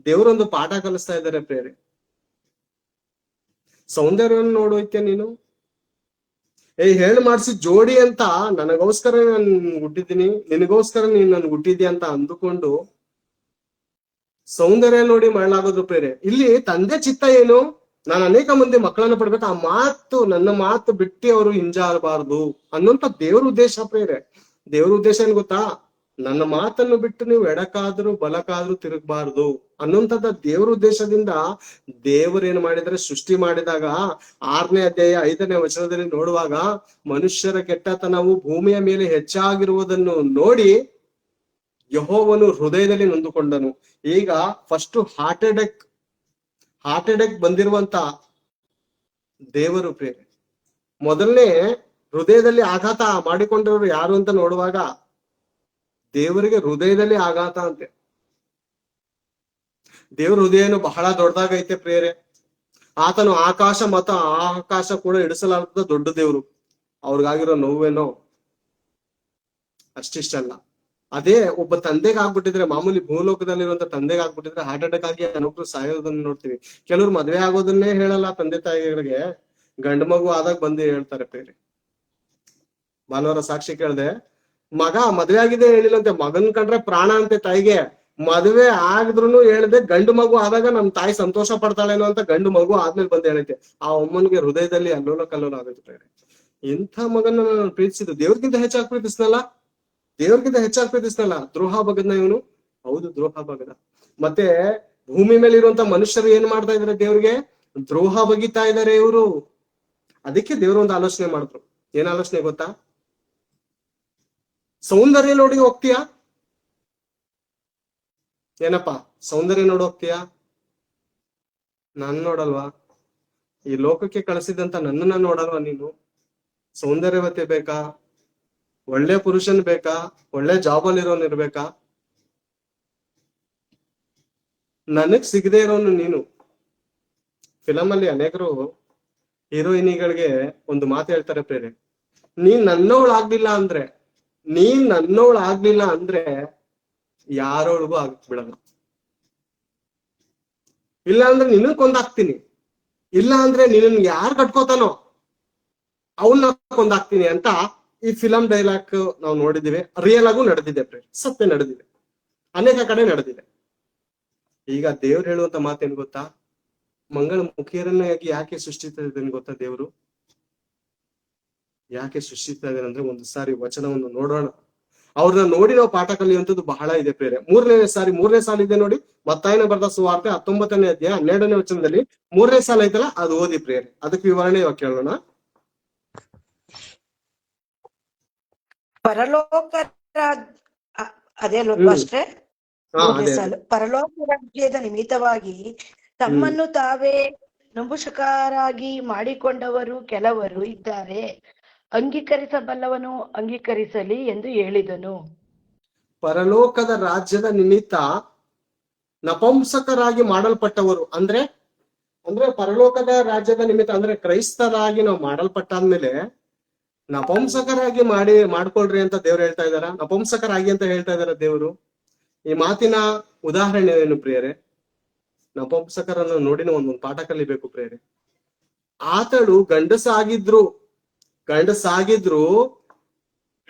ದೇವರೊಂದು ಪಾಠ ಕಲಿಸ್ತಾ ಇದ್ದಾರೆ ಪ್ರೇರೆ. ಸೌಂದರ್ಯವನ್ನು ನೋಡೋಯ್ತೆ ನೀನು? ಹೇಳಿ ಮಾಡ್ಸಿ ಜೋಡಿ ಅಂತ ನನಗೋಸ್ಕರ ನಾನು ಹುಟ್ಟಿದ್ದೀನಿ, ನಿನಗೋಸ್ಕರ ನೀನ್ ನನ್ಗೆ ಹುಟ್ಟಿದ್ಯಾ ಅಂತ ಅಂದುಕೊಂಡು ಸೌಂದರ್ಯ ನೋಡಿ ಮಾಡಲಾಗೋದು ಪ್ರೇರೆ. ಇಲ್ಲಿ ತಂದೆ ಚಿತ್ತ ಏನು? ನಾನು ಅನೇಕ ಮಂದಿ ಮಕ್ಕಳನ್ನ ಪಡ್ಬೇಕು, ಆ ಮಾತು ನನ್ನ ಮಾತು ಬಿಟ್ಟು ಅವರು ಹಿಂಜಾರಬಾರ್ದು ಅನ್ನೋಂತ ದೇವ್ರ ಉದ್ದೇಶ ಪ್ರೇರೆ. ದೇವ್ರ ಉದ್ದೇಶ ಏನ್ ಗೊತ್ತಾ? ನನ್ನ ಮಾತನ್ನು ಬಿಟ್ಟು ನೀವು ಎಡಕ್ಕಾದ್ರೂ ಬಲಕ್ಕಾದ್ರೂ ತಿರುಗಬಾರ್ದು ಅನ್ನೋಂಥದ್ದ ದೇವ್ರ ಉದ್ದೇಶದಿಂದ ದೇವರೇನ್ ಮಾಡಿದ್ರೆ, ಸೃಷ್ಟಿ ಮಾಡಿದಾಗ 6ನೇ ಅಧ್ಯಾಯ 5ನೇ ವಚನದಲ್ಲಿ ನೋಡುವಾಗ ಮನುಷ್ಯರ ಕೆಟ್ಟತನವು ಭೂಮಿಯ ಮೇಲೆ ಹೆಚ್ಚಾಗಿರುವುದನ್ನು ನೋಡಿ ಯೆಹೋವನು ಹೃದಯದಲ್ಲಿ ನೊಂದುಕೊಂಡನು. ಈಗ ಫಸ್ಟ್ ಹಾರ್ಟ್ ಅಟ್ಯಾಕ್ ಬಂದಿರುವಂತ ದೇವರು ಪ್ರೇರೆ. ಮೊದಲನೇ ಹೃದಯದಲ್ಲಿ ಆಘಾತ ಮಾಡಿಕೊಂಡಿರೋರು ಯಾರು ಅಂತ ನೋಡುವಾಗ ದೇವರಿಗೆ ಹೃದಯದಲ್ಲಿ ಆಘಾತ ಅಂತೆ. ದೇವ್ರ ಹೃದಯನು ಬಹಳ ದೊಡ್ಡದಾಗೈತೆ ಪ್ರೇರೆ. ಆತನು ಆಕಾಶ ಮತ್ತು ಆಕಾಶ ಕೂಡ ಇಡಿಸಲಾರದ ದೊಡ್ಡ ದೇವ್ರು. ಅವ್ರಿಗಾಗಿರೋ ನೋವೇನೋ ಅಷ್ಟಿಷ್ಟಲ್ಲ. ಅದೇ ಒಬ್ಬ ತಂದೆಗೆ ಆಗ್ಬಿಟ್ಟಿದ್ರೆ, ಮಾಮೂಲಿ ಭೂಲೋಕದಲ್ಲಿರುವಂತ ತಂದೆಗೆ ಆಗ್ಬಿಟ್ಟಿದ್ರೆ ಹಾರ್ಟ್ ಅಟ್ಯಾಕ್ ಆಗಿ ಅನೊಬ್ರು ಸಾಯೋದನ್ನ ನೋಡ್ತೀವಿ. ಕೆಲವ್ರು ಮದ್ವೆ ಆಗೋದನ್ನೇ ಹೇಳಲ್ಲ ತಂದೆ ತಾಯಿಗಳಿಗೆ, ಗಂಡು ಮಗು ಆದಾಗ ಬಂದು ಹೇಳ್ತಾರೆ ಬೇರೆ. ಭಾನುವಾರ ಸಾಕ್ಷಿ ಕೇಳ್ದೆ, ಮಗ ಮದ್ವೆ ಆಗಿದೆ ಹೇಳಿಲ್ಲಂತೆ, ಮಗನ್ ಕಂಡ್ರೆ ಪ್ರಾಣ ಅಂತೆ ತಾಯಿಗೆ. ಮದ್ವೆ ಆಗಿದ್ರು ಹೇಳ್ದೆ, ಗಂಡು ಮಗು ಆದಾಗ ನಮ್ ತಾಯಿ ಸಂತೋಷ ಪಡ್ತಾಳೇನೋ ಅಂತ ಗಂಡು ಮಗು ಆದ್ಮೇಲೆ ಬಂದು ಹೇಳೈತೆ. ಆ ಅಮ್ಮನಿಗೆ ಹೃದಯದಲ್ಲಿ ಅಲ್ಲೋಲ ಕಲ್ಲೋಲ ಆಗುತ್ತೆ. ಇಂಥ ಮಗನ ನಾನು ಪ್ರೀತಿಸಿದ್ದು ದೇವ್ರಿಗಿಂತ ಹೆಚ್ಚಾಗಿ ಪ್ರೀತಿಸ್ನಲ್ಲ, ದೇವ್ರಿಗಿಂತ ಹೆಚ್ಚಾಗಿ ಪ್ರೀತಿಸ್ನಲ್ಲ. ದ್ರೋಹ ಬಗದ್ನ ಇವನು. ಹೌದು, ದ್ರೋಹ ಬಗದ. ಮತ್ತೆ ಭೂಮಿ ಮೇಲೆ ಇರುವಂತ ಮನುಷ್ಯರು ಏನ್ ಮಾಡ್ತಾ ಇದಾರೆ? ದೇವ್ರಿಗೆ ದ್ರೋಹ ಬಗಿತಾ ಇದಾರೆ ಇವರು. ಅದಕ್ಕೆ ದೇವ್ರು ಒಂದು ಆಲೋಚನೆ ಮಾಡಿದ್ರು. ಏನ್ ಆಲೋಚನೆ ಗೊತ್ತಾ? ಸೌಂದರ್ಯ ನೋಡಿ ಹೋಗ್ತೀಯಾ? ಏನಪ್ಪಾ ಸೌಂದರ್ಯ ನೋಡಿ ಹೋಗ್ತೀಯಾ? ನಾನ್ ನೋಡಲ್ವಾ? ಈ ಲೋಕಕ್ಕೆ ಕಳಿಸಿದಂತ ನನ್ನನ್ನ ನೋಡಲ್ವಾ ನೀನು? ಸೌಂದರ್ಯವತೆ ಬೇಕಾ? ಒಳ್ಳೆ ಪುರುಷನ್ ಬೇಕಾ? ಒಳ್ಳೆ ಜಾಬಲ್ಲಿ ಇರೋನ್ ಇರ್ಬೇಕಾ? ನನಗ್ ಸಿಗದೆ ಇರೋನು ನೀನು. ಫಿಲಮ್ ಅಲ್ಲಿ ಅನೇಕರು ಹೀರೋಯಿನಿಗಳಿಗೆ ಒಂದು ಮಾತು ಹೇಳ್ತಾರೆ ಪ್ರೇರೆ, ನೀನ್ ನನ್ನವಳಾಗ್ಲಿಲ್ಲ ಅಂದ್ರೆ ಯಾರೊಳಗೂ ಬಿಡಲ್ಲ. ಇಲ್ಲ ಅಂದ್ರೆ ನಿನ್ನ ಕೊಂದಾಕ್ತೀನಿ, ಇಲ್ಲ ಅಂದ್ರೆ ನಿನ್ನ ಯಾರು ಕಟ್ಕೋತಾನೋ ಅವನ್ನ ಕೊಂದಾಕ್ತೀನಿ ಅಂತ ಈ ಫಿಲಂ ಡೈಲಾಗ್ ನಾವು ನೋಡಿದಿವಿ. ರಿಯಲ್ ಆಗು ನಡೆದಿದೆ ಪ್ರೇರೆ, ಸತ್ಯ ನಡೆದಿದೆ, ಅನೇಕ ಕಡೆ ನಡೆದಿದೆ. ಈಗ ದೇವ್ರು ಹೇಳುವಂತ ಮಾತೇನ್ ಗೊತ್ತಾ? ಮಂಗಳ ಮುಖಿಯರನ್ನ ಯಾಕೆ ಸೃಷ್ಟಿಸ್ತಾ ಇದ್ದೇನೆ ಗೊತ್ತಾ? ದೇವ್ರು ಯಾಕೆ ಸೃಷ್ಟಿಸ್ತಾ ಇದ್ದೇನೆ ಅಂದ್ರೆ, ಒಂದು ಸಾರಿ ವಚನವನ್ನು ನೋಡೋಣ. ಅವ್ರನ್ನ ನೋಡಿ ನಾವು ಪಾಠ ಕಲಿಯುವಂಥದ್ದು ಬಹಳ ಇದೆ ಪ್ರೇರೆ. ಮೂರನೇ ಸಾಲ ಇದೆ ನೋಡಿ, ಮತ್ತಾಯನ ಬರೆದ ಸುವಾರ್ತೆ 19ನೇ ಅಧ್ಯಾಯ 12ನೇ ವಚನದಲ್ಲಿ 3ನೇ ಸಾಲ ಐತಲ್ಲ, ಅದು ಓದಿ ಪ್ರೇರೆ. ಅದಕ್ಕೆ ವಿವರಣೆ ಇವಾಗ ಕೇಳೋಣ. ಪರಲೋಕ ಅದೇ ಅಷ್ಟೇ. ಪರಲೋಕ ರಾಜ್ಯದ ನಿಮಿತ್ತವಾಗಿ ತಮ್ಮನ್ನು ತಾವೇ ನಂಬುಷಕರಾಗಿ ಮಾಡಿಕೊಂಡವರು ಕೆಲವರು ಇದ್ದಾರೆ, ಅಂಗೀಕರಿಸಬಲ್ಲವನು ಅಂಗೀಕರಿಸಲಿ ಎಂದು ಹೇಳಿದನು. ಪರಲೋಕದ ರಾಜ್ಯದ ನಿಮಿತ್ತ ನಪುಂಸಕರಾಗಿ ಮಾಡಲ್ಪಟ್ಟವರು ಅಂದ್ರೆ ಅಂದ್ರೆ ಪರಲೋಕದ ರಾಜ್ಯದ ನಿಮಿತ್ತ ಅಂದ್ರೆ ಕ್ರೈಸ್ತರಾಗಿ ನಾವು ಮಾಡಲ್ಪಟ್ಟಾದ್ಮೇಲೆ ನಪುಂಸಕರಾಗಿ ಮಾಡ್ಕೊಳ್ರಿ ಅಂತ ದೇವ್ರು ಹೇಳ್ತಾ ಇದಾರ? ನಪುಂಸಕರಾಗಿ ಅಂತ ಹೇಳ್ತಾ ಇದಾರ ದೇವ್ರು? ಈ ಮಾತಿನ ಉದಾಹರಣೆ ಏನು ಪ್ರಿಯರೇ? ನಪುಂಸಕರನ್ನು ನೋಡಿನ ಒಂದೊಂದು ಪಾಠ ಕಲಿಬೇಕು ಪ್ರಿಯರೇ. ಆತಳು ಗಂಡಸಾಗಿದ್ರು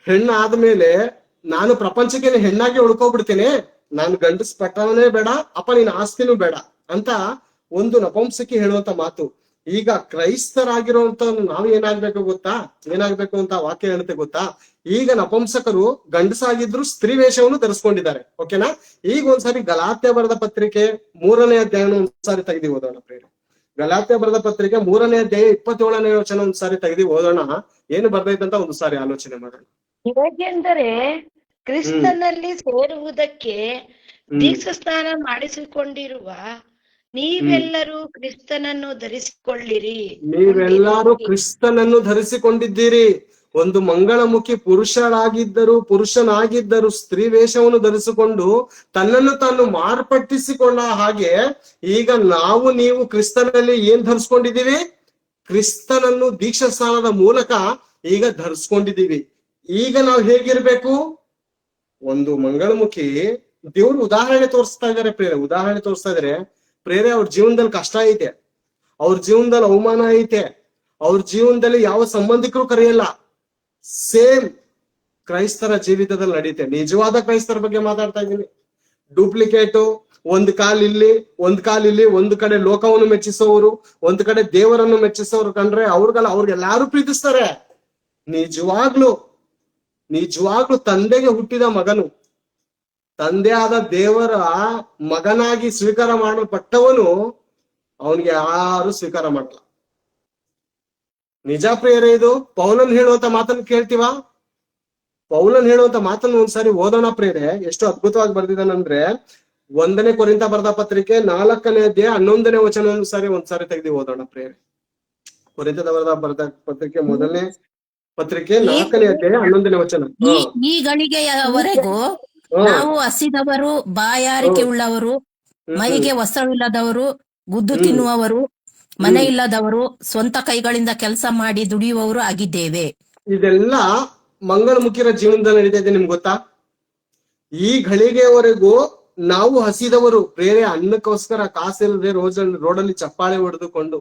ಹೆಣ್ಣಾದ್ಮೇಲೆ ನಾನು ಪ್ರಪಂಚಕ್ಕೆ ಹೆಣ್ಣಾಗಿ ಉಳ್ಕೊಬಿಡ್ತೇನೆ, ನಾನು ಗಂಡಸ್ ಪಟ್ಟವನೇ ಬೇಡ, ಅಪ್ಪ ನಿನ್ನ ಆಸ್ತಿನೂ ಬೇಡ ಅಂತ ಒಂದು ನಪುಂಸಕಿ ಹೇಳುವಂತ ಮಾತು. ಈಗ ಕ್ರೈಸ್ತರಾಗಿರುವಂತ ನಾವು ಏನಾಗ್ಬೇಕು ಅಂತ ವಾಕ್ಯ ಹೇಳುತ್ತೆ ಗೊತ್ತಾ? ಈಗ ನಪುಂಸಕರು ಗಂಡಸಾಗಿದ್ರು ಸ್ತ್ರೀ ವೇಷವನ್ನು ಧರಿಸ್ಕೊಂಡಿದ್ದಾರೆ. ಓಕೆನಾ? ಈಗ ಒಂದ್ಸಾರಿ ಗಲಾತ್ಯ ಬರೆದ ಪತ್ರಿಕೆ 3ನೇ ಅಧ್ಯಾಯ ಒಂದ್ಸಾರಿ ತೆಗೆದು ಓದೋಣ ಪ್ರಿಯರೇ. ಗಲಾತ್ಯ ಬರೆದ ಪತ್ರಿಕೆ 3ನೇ ಅಧ್ಯಾಯ 27ನೇ ವಚನ ಒಂದ್ಸಾರಿ ತೆಗೆದು ಓದೋಣ. ಏನು ಬರ್ದೈತಂತ ಒಂದು ಸಾರಿ ಆಲೋಚನೆ ಮಾಡೋಣ. ಹೇಗೆಂದರೆ ಕ್ರಿಸ್ತನಲ್ಲಿ ಸೇರುವುದಕ್ಕೆ ದೀಕ್ಷಾ ಸ್ನಾನ ಮಾಡಿಸಿಕೊಂಡಿರುವ ನೀವೆಲ್ಲರೂ ಕ್ರಿಸ್ತನನ್ನು ಧರಿಸಿಕೊಳ್ಳಿರಿ. ನೀವೆಲ್ಲರೂ ಕ್ರಿಸ್ತನನ್ನು ಧರಿಸಿಕೊಂಡಿದ್ದೀರಿ. ಒಂದು ಮಂಗಳಮುಖಿ ಪುರುಷನಾಗಿದ್ದರು ಸ್ತ್ರೀ ವೇಷವನ್ನು ಧರಿಸಿಕೊಂಡು ತನ್ನನ್ನು ತಾನು ಮಾರ್ಪಟ್ಟಿಸಿಕೊಂಡ ಹಾಗೆ ಈಗ ನೀವು ಕ್ರಿಸ್ತನಲ್ಲಿ ಏನ್ ಧರಿಸ್ಕೊಂಡಿದ್ದೀವಿ? ಕ್ರಿಸ್ತನನ್ನು ದೀಕ್ಷಾ ಸ್ನಾನದ ಮೂಲಕ ಈಗ ಧರಿಸ್ಕೊಂಡಿದ್ದೀವಿ. ಈಗ ನಾವು ಹೇಗಿರ್ಬೇಕು? ಒಂದು ಮಂಗಳಮುಖಿ ದೇವ್ರು ಉದಾಹರಣೆ ತೋರಿಸ್ತಾ ಇದಾರೆ ಪ್ರೇರೆ. ಅವ್ರ ಜೀವನದಲ್ಲಿ ಕಷ್ಟ ಐತೆ, ಅವ್ರ ಜೀವನದಲ್ಲಿ ಅವಮಾನ ಐತೆ, ಅವ್ರ ಜೀವನದಲ್ಲಿ ಯಾವ ಸಂಬಂಧಿಕರು ಕರೆಯಲ್ಲ. ಸೇಮ್ ಕ್ರೈಸ್ತರ ಜೀವಿತದಲ್ಲಿ ನಡೀತೆ. ನಿಜವಾದ ಕ್ರೈಸ್ತರ ಬಗ್ಗೆ ಮಾತಾಡ್ತಾ ಇದ್ದೀನಿ. ಡೂಪ್ಲಿಕೇಟು, ಒಂದ್ ಕಾಲ್ ಇಲ್ಲಿ, ಒಂದು ಕಡೆ ಲೋಕವನ್ನು ಮೆಚ್ಚಿಸೋರು, ಒಂದು ಕಡೆ ದೇವರನ್ನು ಮೆಚ್ಚಿಸೋರು ಕಂಡ್ರೆ ಅವ್ರಿಗೆಲ್ಲಾರು ಪ್ರೀತಿಸ್ತಾರೆ. ನಿಜವಾಗ್ಲು ತಂದೆಗೆ ಹುಟ್ಟಿದ ಮಗನು, ತಂದೆ ಆದ ದೇವರ ಮಗನಾಗಿ ಸ್ವೀಕಾರ ಮಾಡಲ್ಪಟ್ಟವನು ಅವನಿಗೆ ಯಾರು ಸ್ವೀಕಾರ ಮಾಡಲ್ಲ. ನಿಜ ಪ್ರಿಯರೇ. ಇದು ಪೌಲನ್ ಹೇಳುವಂತ ಮಾತನ್ನು ಕೇಳ್ತೀವ? ಪೌಲನ್ ಹೇಳುವಂತ ಮಾತನ್ನು ಒಂದ್ಸಾರಿ ಓದೋಣ ಪ್ರಿಯರೇ. ಎಷ್ಟು ಅದ್ಭುತವಾಗಿ ಬರ್ದಿದ್ದಾನಂದ್ರೆ 1ನೇ ಕೊರಿಂಥ ಬರೆದ ಪತ್ರಿಕೆ 4ನೇ ಅಧ್ಯಾಯ 11ನೇ ವಚನ ಒಂದ್ಸಾರಿ ತೆಗೆದು ಓದೋಣ ಪ್ರಿಯರೇ. ಕೊರಿಂಥದ ಬರೆದ ಪತ್ರಿಕೆ 1ನೇ ಪತ್ರಿಕೆ 4ನೇ ಅಧ್ಯಾಯ 11ನೇ ವಚನ. ಈ ಗಳಿಗೆಯವರೆಗೂ ನಾವು ಹಸಿದವರು, ಬಾಯಾರಿಕೆ ಉಳ್ಳವರು, ಮೈಗೆ ವಸ್ತ್ರವಿಲ್ಲದವರು, ಗುದ್ದು ತಿನ್ನುವವರು, ಮನೆ ಇಲ್ಲದವರು, ಸ್ವಂತ ಕೈಗಳಿಂದ ಕೆಲಸ ಮಾಡಿ ದುಡಿಯುವವರು ಆಗಿದ್ದೇವೆ. ಇದೆಲ್ಲ ಮಂಗಳಮುಖಿಯರ ಜೀವನದಲ್ಲಿ ನಡೀತಾ ಇದೆ. ನಿಮ್ಗೆ ಗೊತ್ತಾ? ಈ ಗಳಿಗೆಯವರೆಗೂ ನಾವು ಹಸಿದವರು, ಬೇರೆ ಅನ್ನಕ್ಕೋಸ್ಕರ ಕಾಸಿಲ್ಲದೆ ರೋಡಲ್ಲಿ ಚಪ್ಪಾಳೆ ಹೊಡೆದುಕೊಂಡು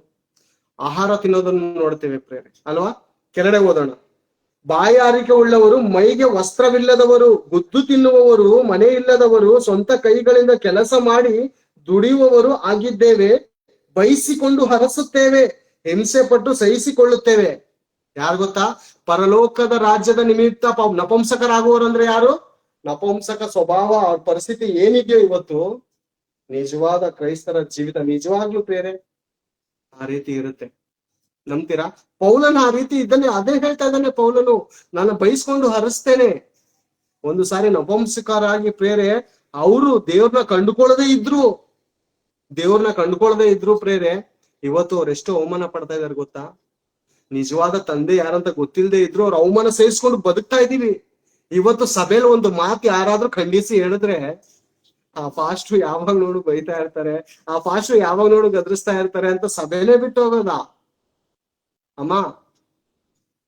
ಆಹಾರ ತಿನ್ನೋದನ್ನು ನೋಡ್ತೇವೆ ಪ್ರೇರೆ ಅಲ್ವಾ? ಕೆಳಗಡೆ ಓದೋಣ. ಬಾಯಾರಿಕೆ ಉಳ್ಳವರು, ಮೈಗೆ ವಸ್ತ್ರವಿಲ್ಲದವರು, ಗುದ್ದು ತಿನ್ನುವವರು, ಮನೆ ಇಲ್ಲದವರು, ಸ್ವಂತ ಕೈಗಳಿಂದ ಕೆಲಸ ಮಾಡಿ ದುಡಿಯುವವರು ಆಗಿದ್ದೇವೆ. ಬಯಸಿಕೊಂಡು ಹರಸುತ್ತೇವೆ, ಹಿಂಸೆ ಪಟ್ಟು ಸಹಿಸಿಕೊಳ್ಳುತ್ತೇವೆ. ಯಾರು ಗೊತ್ತಾ? ಪರಲೋಕದ ರಾಜ್ಯದ ನಿಮಿತ್ತ ನಪುಂಸಕರಾಗುವವರಂದ್ರೆ ಯಾರು? ನಪುಂಸಕ ಸ್ವಭಾವ, ಅವ್ರ ಪರಿಸ್ಥಿತಿ ಏನಿದೆಯೋ ಇವತ್ತು, ನಿಜವಾದ ಕ್ರೈಸ್ತರ ಜೀವಿತ ನಿಜವಾಗ್ಲೂ ಪ್ರೇರೆ ಆ ರೀತಿ ಇರುತ್ತೆ. ನಂಬ್ತೀರಾ? ಪೌಲನ ಆ ರೀತಿ ಇದ್ದಾನೆ. ಅದೇ ಹೇಳ್ತಾ ಇದ್ದಾನೆ ಪೌಲನು, ನಾನು ಬಯಸ್ಕೊಂಡು ಹರಿಸ್ತೇನೆ. ಒಂದು ಸಾರಿ ನಪುಂಸಕರಾಗಿ ಪ್ರೇರೆ ಅವರು ದೇವ್ರನ್ನ ಕಂಡುಕೊಳ್ಳದೆ ಇದ್ರು ಪ್ರೇರೆ ಇವತ್ತು ಅವ್ರೆಷ್ಟು ಅವಮಾನ ಪಡ್ತಾ ಇದಾರೆ ಗೊತ್ತಾ? ನಿಜವಾದ ತಂದೆ ಯಾರಂತ ಗೊತ್ತಿಲ್ಲದೆ ಇದ್ರು ಅವ್ರ ಅವಮಾನ ಸಹಿಸ್ಕೊಂಡು ಬದುಕ್ತಾ ಇದೀವಿ. ಇವತ್ತು ಸಭೆಯಲ್ಲಿ ಒಂದು ಮಾತು ಯಾರಾದ್ರೂ ಖಂಡಿಸಿ ಹೇಳಿದ್ರೆ ಆ ಪಾಸ್ಟ್ರು ಯಾವಾಗ ನೋಡು ಬೈತಾ ಇರ್ತಾರೆ, ಆ ಪಾಸ್ಟ್ರು ಯಾವಾಗ ನೋಡು ಗದರಿಸ್ತಾ ಇರ್ತಾರೆ ಅಂತ ಸಭೆನೇ ಬಿಟ್ಟು ಹೋಗೋದ? ಅಮ್ಮ,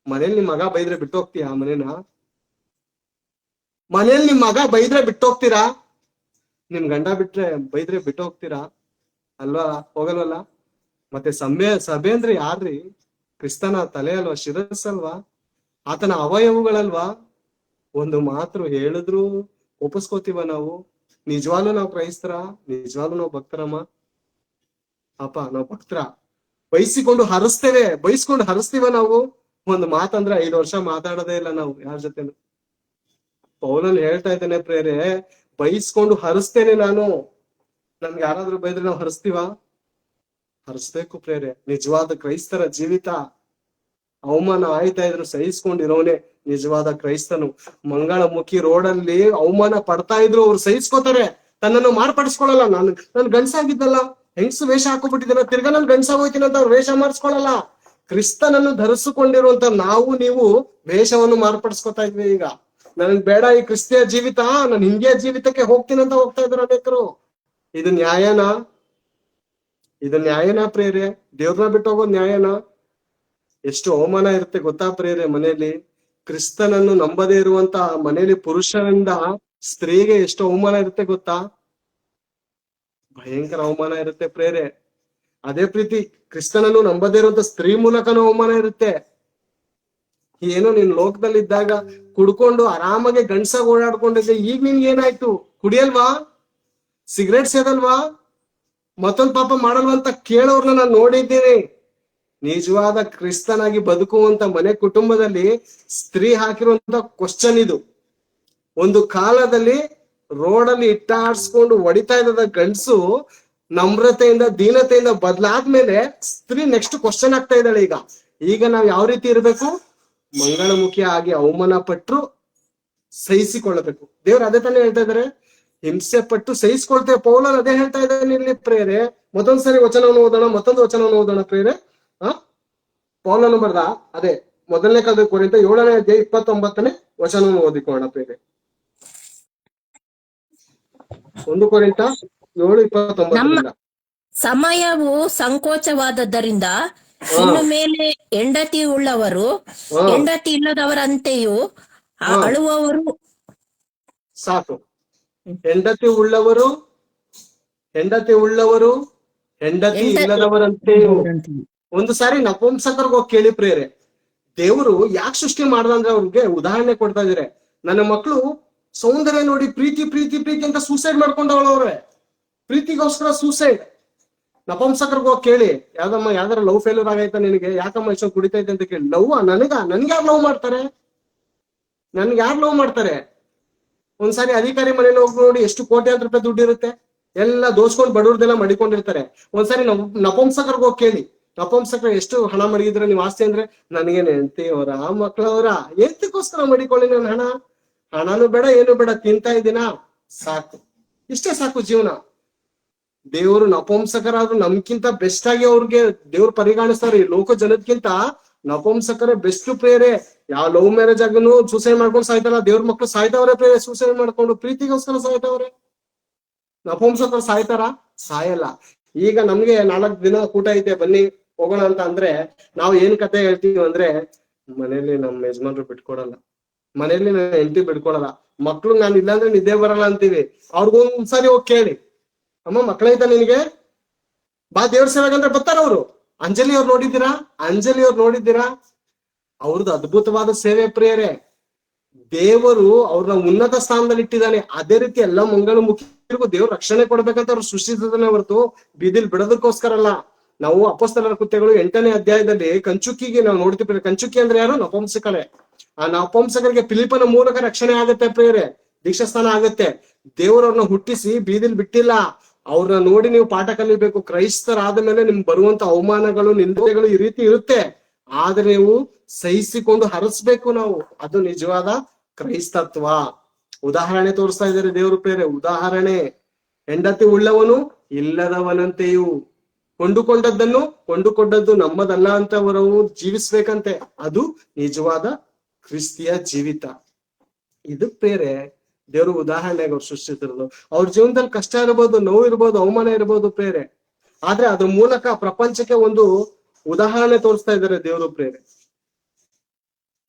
ಮನೇಲಿ ನಿಮ್ ಮಗ ಬೈದ್ರೆ ಬಿಟ್ಟು ಹೋಗ್ತೀಯಾ? ಮನೇಲಿ ನಿಮ್ ಮಗ ಬೈದ್ರೆ ಬಿಟ್ಟು ಹೋಗ್ತೀರಾ? ನಿಮ್ ಗಂಡ ಬೈದ್ರೆ ಬಿಟ್ಟು ಹೋಗ್ತೀರಾ? ಅಲ್ವಾ? ಹೋಗಲ್ವಲ್ಲ. ಮತ್ತೆ ಸಭೆ ಅಂದ್ರೆ ಯಾರ್ರಿ? ಕ್ರಿಸ್ತನ ತಲೆ ಅಲ್ವಾ? ಶಿರಸ್ಸಲ್ವಾ? ಆತನ ಅವಯವಗಳಲ್ವಾ? ಒಂದು ಮಾತ್ರ ಹೇಳಿದ್ರು ಒಪ್ಪಿಸ್ಕೋತೀವ ನಾವು? ನಿಜವಾಗ್ಲೂ ನಾವು ಕ್ರೈಸ್ತರ? ನಿಜವಾಗ್ಲೂ ನಾವು ಭಕ್ತರಮ್ಮ? ಅಪ್ಪ, ನಾವು ಭಕ್ತರ. ಬಯಸ್ಕೊಂಡು ಹರಿಸ್ತೀವ ನಾವು. ಒಂದು ಮಾತಂದ್ರೆ 5 ವರ್ಷ ಮಾತಾಡೋದೇ ಇಲ್ಲ ನಾವು ಯಾರ ಜೊತೆನು. ಪೌಲನ್ ಹೇಳ್ತಾ ಇದ್ದೇನೆ ಪ್ರೇರೆ, ಬಯಸ್ಕೊಂಡು ಹರಿಸ್ತೇನೆ ನಾನು. ನಮ್ಗೆ ಯಾರಾದ್ರೂ ಬೈದ್ರೆ ನಾವು ಹರಿಸ್ಬೇಕು ಪ್ರೇರೆ. ನಿಜವಾದ ಕ್ರೈಸ್ತರ ಜೀವಿತ. ಅವಮಾನ ಆಯ್ತಾ ಇದ್ರು ಸಹಿಸ್ಕೊಂಡಿರೋನೆ ನಿಜವಾದ ಕ್ರೈಸ್ತನು. ಮಂಗಳಮುಖಿ ರೋಡಲ್ಲಿ ಅವಮಾನ ಪಡ್ತಾ ಇದ್ರು ಅವ್ರು ಸಹಿಸ್ಕೋತಾರೆ, ತನ್ನನ್ನು ಮಾರ್ಪಡಿಸ್ಕೊಳಲ್ಲ. ನಾನು ಗಂಡಸಾಗಿದ್ದಲ್ಲ, ಹೆಂಗಸು ವೇಷ ಹಾಕೋಬಿಟ್ಟಿದ್ದೀನ, ತಿರ್ಗಾ ನಾನು ಗಂಡಸಾಗೋಯ್ತೀನಿ ಅಂತ ಅವ್ರು ವೇಷ ಮಾಡಿಸ್ಕೊಳಲ್ಲ. ಕ್ರಿಸ್ತನನ್ನು ಧರಿಸಿಕೊಂಡಿರುವಂತ ನೀವು ವೇಷವನ್ನು ಮಾರ್ಪಡಿಸ್ಕೊತಾ ಇದ್ವಿ. ಈಗ ನನ್ಗೆ ಬೇಡ ಈ ಕ್ರಿಸ್ತಿಯ ಜೀವಿತ, ನಾನು ಹಿಂದಿಯ ಜೀವಿತಕ್ಕೆ ಹೋಗ್ತೀನಿ ಅಂತ ಹೋಗ್ತಾ ಇದ್ರು ಅನೇಕರು. ಇದು ನ್ಯಾಯನಾ? ಇದು ನ್ಯಾಯನಾ ಪ್ರೇರೆ? ದೇವ್ರನ್ನ ಬಿಟ್ಟು ಹೋಗೋದು ನ್ಯಾಯನಾ? ಎಷ್ಟು ಅವಮಾನ ಇರುತ್ತೆ ಗೊತ್ತಾ ಪ್ರೇರೆ ಮನೆಯಲ್ಲಿ. ಕ್ರಿಸ್ತನನ್ನು ನಂಬದೇ ಇರುವಂತ ಮನೆಯಲ್ಲಿ ಪುರುಷರಿಂದ ಸ್ತ್ರೀಗೆ ಎಷ್ಟು ಅವಮಾನ ಇರುತ್ತೆ ಗೊತ್ತಾ? ಭಯಂಕರ ಅವಮಾನ ಇರುತ್ತೆ ಪ್ರೇರೆ. ಅದೇ ಪ್ರೀತಿ ಕ್ರಿಸ್ತನನ್ನು ನಂಬದೇ ಇರುವಂತ ಸ್ತ್ರೀ ಮೂಲಕನೂ ಅವಮಾನ ಇರುತ್ತೆ. ಏನೋ ನೀನ್ ಲೋಕದಲ್ಲಿ ಇದ್ದಾಗ ಕುಡ್ಕೊಂಡು ಆರಾಮಾಗಿ ಗಂಡ್ಸಾಗ ಓಡಾಡ್ಕೊಂಡಿದ್ದೆ, ಈಗ ನಿನ್ಗೆ ಏನಾಯ್ತು? ಕುಡಿಯಲ್ವಾ? ಸಿಗರೇಟ್ ಸೇದಲ್ವಾ? ಮತ್ತೊಂದ್ ಪಾಪ ಮಾಡಲ್ವಾ ಅಂತ ಕೇಳೋರ್ನ ನಾನು ನೋಡಿದ್ದೀನಿ. ನಿಜವಾದ ಕ್ರಿಸ್ತನಾಗಿ ಬದುಕುವಂತ ಮನೆ ಕುಟುಂಬದಲ್ಲಿ ಸ್ತ್ರೀ ಹಾಕಿರುವಂತ ಕ್ವಶನ್ ಇದು. ಒಂದು ಕಾಲದಲ್ಲಿ ರೋಡಲ್ಲಿ ಇಟ್ಟಾಡ್ಸ್ಕೊಂಡು ಹೊಡಿತಾ ಇದ್ದ ಗಂಡ್ಸು ನಮ್ರತೆಯಿಂದ ದೀನತೆಯಿಂದ ಬದಲಾದ್ಮೇಲೆ ಸ್ತ್ರೀ ನೆಕ್ಸ್ಟ್ ಕ್ವಶನ್ ಆಗ್ತಾ ಇದ್ದಾಳೆ. ಈಗ ನಾವ್ ಯಾವ ರೀತಿ ಇರ್ಬೇಕು? ಮಂಗಳಮುಖಿ ಆಗಿ ಅವಮಾನ ಪಟ್ರು ಸಹಿಸಿಕೊಳ್ಳಬೇಕು. ದೇವ್ರು ಅದೇ ತಾನೇ ಹೇಳ್ತಾ ಇದಾರೆ, ಹಿಂಸೆ ಪಟ್ಟು ಸಹಿಸ್ಕೊಳ್ತೇವೆ. ಪೌಲನ್ ಅದೇ ಹೇಳ್ತಾ ಇದ್ದಾನೆ ಇಲ್ಲಿ ಪ್ರೇರೆ. ಮತ್ತೊಂದ್ಸರಿ ವಚನವನ್ನು ಓದೋಣ, ಮತ್ತೊಂದು ವಚನವನ್ನು ಓದೋಣ ಪ್ರೇರೆ. ಪೌಲನು ಬರ್ದ ಅದೇ ಮೊದಲನೇ ಕಾಲದ ಕೊರಿಂಥ 7ನೇ ಅಧ್ಯಾಯ 29ನೇ ವಚನವನ್ನು ಓದಿಕೊಳ್ಳೋಣ ಪ್ರೇರೆ. 1 ಕೊರಿಂಥ 7:29. ಸಮಯವು ಸಂಕೋಚವಾದದ್ದರಿಂದ ಇನ್ನು ಮೇಲೆ ಹೆಂಡತಿ ಉಳ್ಳವರು ಹೆಂಡತಿ ಇಲ್ಲದವರಂತೆಯೂ ಅಳುವವರು ಸಾಕು. ಹೆಂಡತಿ ಉಳ್ಳವರು ಹೆಂಡತಿ ಇಲ್ಲದವರಂತೆಯೂ. ಒಂದು ಸಾರಿ ನಪುಂಸಕರ್ಗೆ ಹೋಗಿ ಕೇಳಿ ಪ್ರೇರೆ, ದೇವರು ಯಾಕೆ ಸೃಷ್ಟಿ ಮಾಡ್ದ ಅಂದ್ರೆ ಅವ್ರಿಗೆ ಉದಾಹರಣೆ ಕೊಡ್ತಾ ಇದಾರೆ. ನನ್ನ ಮಕ್ಕಳು ಸೌಂದರ್ಯ ನೋಡಿ ಪ್ರೀತಿ ಪ್ರೀತಿ ಪ್ರೀತಿ ಅಂತ ಸೂಸೈಡ್ ಮಾಡ್ಕೊಂಡವಳವ್ರೆ. ಪ್ರೀತಿಗೋಸ್ಕರ ಸೂಸೈಡ್. ನಪುಂಸಕರ್ಗೆ ಹೋಗಿ ಕೇಳಿ, ಯಾವ್ದಾರ ಲವ್ ಫೇಲ್ಯೂರ್ ಆಗೈತಾ ನಿನಗೆ, ಯಾಕಮ್ಮ ಇಷ್ಟೊಂದು ಕುಡಿತೈತೆ ಅಂತ ಕೇಳಿ. ಲವ್ ನನ್ಗೆ ಯಾರು ಲವ್ ಮಾಡ್ತಾರೆ? ನನ್ಗೆ ಯಾರು ಲವ್ ಮಾಡ್ತಾರೆ? ಒಂದ್ಸಾರಿ ಅಧಿಕಾರಿ ಮನೇಲಿ ಹೋಗಿ ನೋಡಿ, ಎಷ್ಟು ಕೋಟ್ಯಾಂತರ ರೂಪಾಯಿ ದುಡ್ಡು ಇರುತ್ತೆ, ಎಲ್ಲ ದೋಸ್ಕೊಂಡು ಬಡವ್ರದೆಲ್ಲ ಮಡಿಕೊಂಡಿರ್ತಾರೆ. ಒಂದ್ಸಾರಿ ನಪುಂಸಕರ್ಗೆ ಹೋಗಿ ಕೇಳಿ, ನಪುಂಸಕರು ಎಷ್ಟು ಹಣ ಮಡಗಿದ್ರೆ ನೀವು ಆಸ್ತಿ ಅಂದ್ರೆ, ನನಗೇನು ಹೆಂಡತಿಯವರ ಮಕ್ಕಳವರ ಎಂತಕ್ಕೋಸ್ಕರ ಮಡಿಕೊಳ್ಳಿ ನನ್ನ ಹಣನೂ ಬೇಡ ಏನು ಬೇಡ, ತಿಂತಾ ಇದ್ದೀನ ಸಾಕು, ಇಷ್ಟೇ ಸಾಕು ಜೀವನ. ದೇವರು ನಪುಂಸಕರಾದ್ರು ನಮ್ಗಿಂತ ಬೆಸ್ಟ್ ಆಗಿ ಅವ್ರಿಗೆ ದೇವ್ರು ಪರಿಗಣಿಸ್ತಾರೆ. ಈ ಲೋಕ ಜನದ್ಕಿಂತ ನಪುಂಸಕರೇ ಬೆಸ್ಟ್ ಪ್ರೇರೆ. ಯಾವ ಲವ್ ಮ್ಯಾರೇಜ್ ಆಗನು ಸೂಸೈಡ್ ಮಾಡ್ಕೊಂಡು ಸಾಯ್ತಾರ, ದೇವ್ರ ಮಕ್ಳು ಸಾಯ್ತಾವ್ರೆ ಪ್ರೇರೆ. ಸೂಸೈಡ್ ಮಾಡ್ಕೊಂಡು ಪ್ರೀತಿಗೋಸ್ಕರ ಸಾಯ್ತಾವ್ರೆ. ನಪುಂಸಕರು ಸಾಯ್ತಾರ? ಸಾಯಲ್ಲ. ಈಗ ನಮ್ಗೆ 4 ದಿನ ಕೂಟ ಐತೆ ಬನ್ನಿ ಹೋಗೋಣ ಅಂತ ಅಂದ್ರೆ ನಾವು ಏನ್ ಕತೆ ಹೇಳ್ತೀವಿ ಅಂದ್ರೆ, ಮನೇಲಿ ನಮ್ಮ ಯಜಮಾನ್ರು ಬಿಟ್ಕೊಡಲ್ಲ, ಮನೇಲಿ ನನ್ನ ಹೆಂಡತಿ ಬಿಟ್ಕೊಡಲ್ಲ, ಮಕ್ಳು ನಾನು ಇಲ್ಲಾಂದ್ರೆ ನಿದ್ದೆ ಬರಲ್ಲ ಅಂತೀವಿ. ಅವ್ರಿಗೊಂದ್ಸಾರಿ ಹೋಗಿ ಕೇಳಿ, ಅಮ್ಮ ಮಕ್ಳೈತ ನಿನ್ಗೆ, ಬಾ ದೇವ್ರ ಸೇವೆಗಂದ್ರೆ ಬರ್ತಾರ ಅವ್ರು. ಅಂಜಲಿ ಅವ್ರು ನೋಡಿದ್ದೀರಾ? ಅವ್ರದ್ದು ಅದ್ಭುತವಾದ ಸೇವೆ ಪ್ರಿಯರೇ. ದೇವರು ಅವ್ರನ್ನ ಉನ್ನತ ಸ್ಥಾನದಲ್ಲಿ ಇಟ್ಟಿದ್ದಾನೆ. ಅದೇ ರೀತಿ ಎಲ್ಲ ಮಂಗಳ ಮುಖಿಗೂ ದೇವ್ರು ರಕ್ಷಣೆ ಕೊಡ್ಬೇಕಂತ ಅವ್ರು ಸೃಷ್ಟಿಸಿದಾನೆ ಹೊರತು ಬೀದಿಲ್ ಬಿಡೋದಕ್ಕೋಸ್ಕರ ಅಲ್ಲ. ನಾವು ಅಪೊಸ್ತಲರ ಕೃತ್ಯಗಳು 8ನೇ ಅಧ್ಯಾಯದಲ್ಲಿ ಕಂಚುಕಿಗೆ ನಾವು ನೋಡ್ತೀವಿ. ಕಂಚುಕಿ ಅಂದ್ರೆ ಯಾರು? ನಪುಂಸಕರೇ. ಆ ನಪುಂಸಕರಿಗೆ ಫಿಲಿಪ್ಪನ ಮೂಲಕ ರಕ್ಷಣೆ ಆಗತ್ತೆ ಪ್ರಿಯರೇ, ದೀಕ್ಷಾಸ್ಥಾನ ಆಗತ್ತೆ. ದೇವರವ್ರನ್ನ ಹುಟ್ಟಿಸಿ ಬೀದಿಲ್ ಬಿಟ್ಟಿಲ್ಲ. ಅವ್ರನ್ನ ನೋಡಿ ನೀವು ಪಾಠ ಕಲಿಬೇಕು. ಕ್ರೈಸ್ತರಾದ ಮೇಲೆ ನಿಮ್ಗೆ ಬರುವಂತ ಅವಮಾನಗಳು, ನಿಂದೆಗಳು ಈ ರೀತಿ ಇರುತ್ತೆ. ಆದ್ರೆ ನೀವು ಸಹಿಸಿಕೊಂಡು ಹರಸ್ಬೇಕು ನಾವು. ಅದು ನಿಜವಾದ ಕ್ರೈಸ್ತತ್ವ. ಉದಾಹರಣೆ ತೋರಿಸ್ತಾ ಇದ್ದಾರೆ ದೇವರು ಪ್ರೇರೆ. ಉದಾಹರಣೆ, ಹೆಂಡತಿ ಉಳ್ಳವನು ಇಲ್ಲದವನಂತೆಯೂ, ಕೊಂಡುಕೊಂಡದ್ದು ನಮ್ಮದಲ್ಲ ಅಂತ ಅವರು ಜೀವಿಸ್ಬೇಕಂತೆ. ಅದು ನಿಜವಾದ ಕ್ರಿಸ್ತಿಯ ಜೀವಿತ. ಇದು ಪ್ರೇರೆ ದೇವರು ಉದಾಹರಣೆಗೆ ಅವ್ರು ಸೃಷ್ಟಿಸಿರೋದು. ಅವ್ರ ಜೀವನದಲ್ಲಿ ಕಷ್ಟ ಇರ್ಬೋದು, ನೋವು ಇರ್ಬೋದು, ಅವಮಾನ ಇರ್ಬೋದು ಪ್ರೇರೆ. ಆದ್ರೆ ಅದ್ರ ಮೂಲಕ ಪ್ರಪಂಚಕ್ಕೆ ಒಂದು ಉದಾಹರಣೆ ತೋರಿಸ್ತಾ ಇದ್ದಾರೆ ದೇವರು ಪ್ರೇರೆ.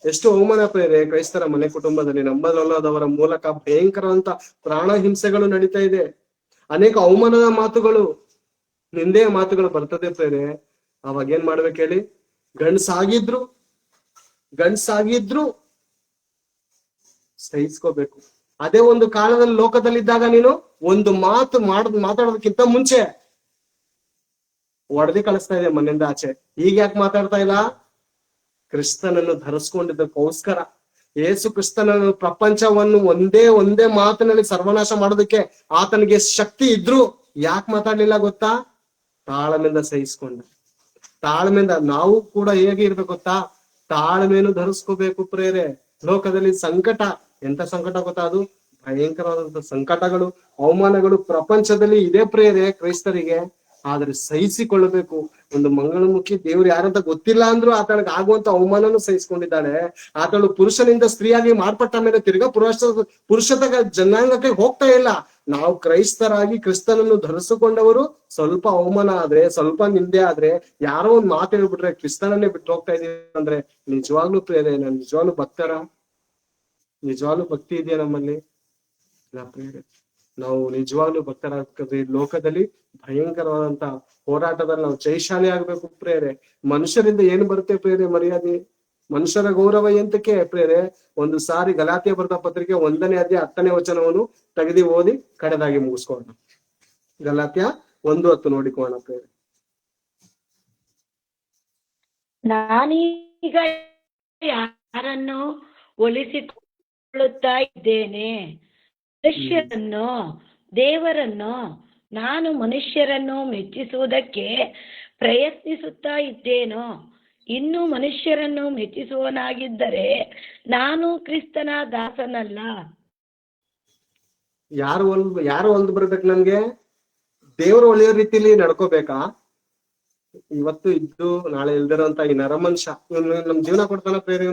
ಎಷ್ಟು ಅವಮಾನ ಪ್ರೇರೆ ಕ್ರೈಸ್ತರ ಮನೆ ಕುಟುಂಬದಲ್ಲಿ ನಂಬದಲ್ಲದವರ ಮೂಲಕ ಭಯಂಕರವಂತ ಪ್ರಾಣ ಹಿಂಸೆಗಳು ನಡೀತಾ ಇದೆ. ಅನೇಕ ಅವಮಾನದ ಮಾತುಗಳು, ನಿಂದೆಯ ಮಾತುಗಳು ಬರ್ತದೆ ಪ್ರೇರೆ. ಅವಾಗ ಏನ್ ಮಾಡ್ಬೇಕು ಹೇಳಿ? ಗಂಡ್ಸಾಗಿದ್ರು ಸಹಿಸ್ಕೋಬೇಕು. ಅದೇ ಒಂದು ಕಾಲದಲ್ಲಿ ಲೋಕದಲ್ಲಿದ್ದಾಗ ನೀನು ಒಂದು ಮಾತು ಮಾತಾಡೋದಕ್ಕಿಂತ ಮುಂಚೆ ಒಡೆದಿ ಕಳಿಸ್ತಾ ಇದೆ ಮನೆಯಿಂದ ಆಚೆ. ಈಗ ಯಾಕೆ ಮಾತಾಡ್ತಾ ಇಲ್ಲ? ಕ್ರಿಸ್ತನನ್ನು ಧರಿಸ್ಕೊಂಡಿದ್ದಕ್ಕೋಸ್ಕರ. ಯೇಸು ಕ್ರಿಸ್ತನನ್ನು ಪ್ರಪಂಚವನ್ನು ಒಂದೇ ಮಾತಿನಲ್ಲಿ ಸರ್ವನಾಶ ಮಾಡೋದಕ್ಕೆ ಆತನಿಗೆ ಶಕ್ತಿ ಇದ್ರು ಯಾಕೆ ಮಾತಾಡ್ಲಿಲ್ಲ ಗೊತ್ತಾ? ತಾಳ್ಮೆಯಿಂದ ಸಹಿಸ್ಕೊಂಡ. ತಾಳ್ಮೆಯಿಂದ ನಾವು ಕೂಡ ಹೇಗೆ ಇರ್ಬೇಕು ಗೊತ್ತಾ? ತಾಳ್ಮೆಯನ್ನು ಧರಿಸ್ಕೋಬೇಕು ಪ್ರೇರೆ. ಲೋಕದಲ್ಲಿ ಸಂಕಟ, ಎಂತ ಸಂಕಟ ಗೊತ್ತಾ? ಅದು ಭಯಂಕರವಾದಂತ ಸಂಕಟಗಳು, ಅವಮಾನಗಳು ಪ್ರಪಂಚದಲ್ಲಿ ಇದೆ ಪ್ರೇರೆ ಕ್ರೈಸ್ತರಿಗೆ. ಆದ್ರೆ ಸಹಿಸಿಕೊಳ್ಳಬೇಕು. ಒಂದು ಮಂಗಳಮುಖಿ ದೇವ್ರು ಯಾರಂತ ಗೊತ್ತಿಲ್ಲ ಅಂದ್ರೂ ಆತಳಿಗೆ ಆಗುವಂತ ಅವಮಾನನು ಸಹಿಸ್ಕೊಂಡಿದ್ದಾಳೆ. ಆತಳು ಪುರುಷನಿಂದ ಸ್ತ್ರೀಯಾಗಿ ಮಾರ್ಪಟ್ಟ ಮೇಲೆ ತಿರ್ಗಾ ಪುರುಷದ ಜನಾಂಗಕ್ಕೆ ಹೋಗ್ತಾ ಇಲ್ಲ. ನಾವು ಕ್ರೈಸ್ತರಾಗಿ ಕ್ರಿಸ್ತನನ್ನು ಧರಿಸಿಕೊಂಡವರು ಸ್ವಲ್ಪ ಅವಮಾನ ಆದ್ರೆ, ಸ್ವಲ್ಪ ನಿಂದೆ ಆದ್ರೆ, ಯಾರೋ ಒಂದ್ ಮಾತು ಹೇಳ್ಬಿಟ್ರೆ ಕ್ರಿಸ್ತನನ್ನೇ ಬಿಟ್ಟು ಹೋಗ್ತಾ ಇದೀವಿ ಅಂದ್ರೆ ನಿಜವಾಗ್ಲೂ ಪ್ರೇರೆ, ನಾನು ನಿಜವಾಗ್ಲೂ ಭಕ್ತರ, ನಿಜವಾಗ್ಲೂ ಭಕ್ತಿ ಇದೆಯಾ ನಮ್ಮಲ್ಲಿ? ಇಲ್ಲ ಪ್ರೇರೆ. ನಾವು ನಿಜವಾಗ್ಲೂ ಭಕ್ತರಾಗ್ತದೆ. ಲೋಕದಲ್ಲಿ ಭಯಂಕರವಾದಂತ ಹೋರಾಟದಲ್ಲಿ ನಾವು ಜಯಶಾಲಿ ಆಗ್ಬೇಕು ಪ್ರೇರೆ. ಮನುಷ್ಯರಿಂದ ಏನು ಬರುತ್ತೆ ಪ್ರೇರೆ? ಮರ್ಯಾದೆ, ಮನುಷ್ಯರ ಗೌರವ ಎಂತಕ್ಕೆ ಪ್ರೇರೆ? ಒಂದು ಸಾರಿ ಗಲಾತ್ಯ ಬರೆದ ಪತ್ರಿಕೆ 1ನೇ ಅಧ್ಯಾಯ 10ನೇ ವಚನವನ್ನು ತೆಗೆದು ಓದಿ ಕಡೆದಾಗಿ ಮುಗಿಸ್ಕೋಣ. ಗಲಾತ್ಯ 1:10 ನೋಡಿಕೋಣ ಪ್ರೇರೆ. ನಾನೀಗ ಯಾರನ್ನು ಒಲಿಸಿಕೊಳ್ಳುತ್ತಾ ಇದ್ದೇನೆ? ಮನುಷ್ಯರನ್ನು, ದೇವರನ್ನು. ನಾನು ಮನುಷ್ಯರನ್ನು ಮೆಚ್ಚಿಸುವುದಕ್ಕೆ ಪ್ರಯತ್ನಿಸುತ್ತಾ ಇದ್ದೇನೋ? ಇನ್ನು ಮನುಷ್ಯರನ್ನು ಮೆಚ್ಚಿಸುವನಾಗಿದ್ದರೆ ನಾನು ಕ್ರಿಸ್ತನ ದಾಸನಲ್ಲ. ಯಾರು ಒಂದು ಬರ್ಬೇಕು ನಮ್ಗೆ? ದೇವರು ಒಳ್ಳೆಯ ರೀತಿಯಲ್ಲಿ ನಡ್ಕೋಬೇಕಾ? ಇವತ್ತು ಇದ್ದು ನಾಳೆ ಇಲ್ದಿರೋಂತ ಈ ನರಮನುಷ್ಯ ಇವನು ನಮ್ ಜೀವನ ಕೊಡ್ತಾನ ಪ್ರೇರೆ?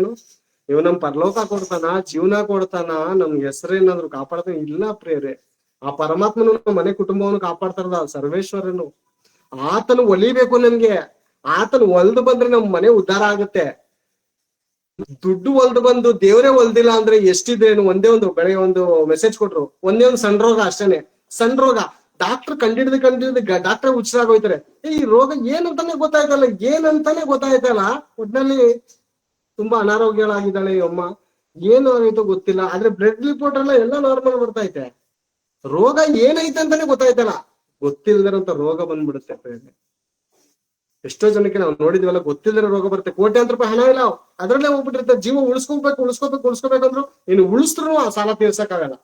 ಇವ್ ನಮ್ ಪರಲೋಕ ಕೊಡ್ತಾನ, ಜೀವನ ಕೊಡ್ತಾನ, ನಮ್ಗೆ ಹೆಸರೇನಾದ್ರು ಕಾಪಾಡ್ತಾನ? ಇಲ್ಲ ಪ್ರೇರೆ. ಆ ಪರಮಾತ್ಮನು ಮನೆ ಕುಟುಂಬವನ್ನು ಕಾಪಾಡ್ತಾರದ ಸರ್ವೇಶ್ವರನು. ಆತನು ಒಲಿಬೇಕು ನಮ್ಗೆ. ಆತನು ಒಲ್ದು ಬಂದ್ರೆ ನಮ್ ಮನೆ ಉದ್ಧಾರ ಆಗುತ್ತೆ. ದುಡ್ಡು ಒಲ್ದು ಬಂದು ದೇವರೇ ಒಲ್ದಿಲ್ಲ ಅಂದ್ರೆ ಎಷ್ಟಿದೇನು? ಒಂದೇ ಒಂದು ಬೆಳಗ್ಗೆ ಒಂದು ಮೆಸೇಜ್ ಕೊಟ್ರು, ಒಂದೇ ಒಂದು ಸಣ್ಣ ರೋಗ, ಅಷ್ಟೇನೆ ಸಣ್ಣ ರೋಗ. ಡಾಕ್ಟರ್ ಕಂಡಿಡ್ದು ಡಾಕ್ಟರ್ ಹುಚ್ಚರಾಗೋಯ್ತಾರೆ. ಈ ರೋಗ ಏನಂತಾನೆ ಗೊತ್ತಾಯ್ತಲ್ಲ, ಏನಂತಾನೆ ಗೊತ್ತಾಯ್ತಲ್ಲ. ಒಟ್ನಲ್ಲಿ ತುಂಬಾ ಅನಾರೋಗ್ಯಗಳಾಗಿದ್ದಾಳೆ ಈ ಅಮ್ಮ. ಏನು ಆಗೈತೋ ಗೊತ್ತಿಲ್ಲ. ಆದ್ರೆ ಬ್ಲಡ್ ರಿಪೋರ್ಟ್ ಎಲ್ಲ ನಾರ್ಮಲ್ ಬರ್ತಾ ಐತೆ. ರೋಗ ಏನೈತೆ ಅಂತಾನೆ ಗೊತ್ತಾಯ್ತಲ್ಲ. ಗೊತ್ತಿಲ್ದಿರೋಂತ ರೋಗ ಬಂದ್ಬಿಡುತ್ತೆ ಪ್ರೇರೆ. ಎಷ್ಟೋ ಜನಕ್ಕೆ ನಾವು ನೋಡಿದ್ವಲ್ಲ, ಗೊತ್ತಿಲ್ಲದಿರೋ ರೋಗ ಬರುತ್ತೆ. ಕೋಟ್ಯಾಂತರ ರೂಪಾಯಿ ಹಣ ಇಲ್ಲ, ಅದ್ರಲ್ಲೇ ಹೋಗ್ಬಿಟ್ಟಿರುತ್ತೆ. ಜೀವ ಉಳಿಸ್ಕೋಬೇಕಂದ್ರು ಇನ್ನು ಉಳಿಸಿದ್ರು ಆ ಸಾಲ ತೀರ್ಸಕ್ಕಾಗಲ್ಲ.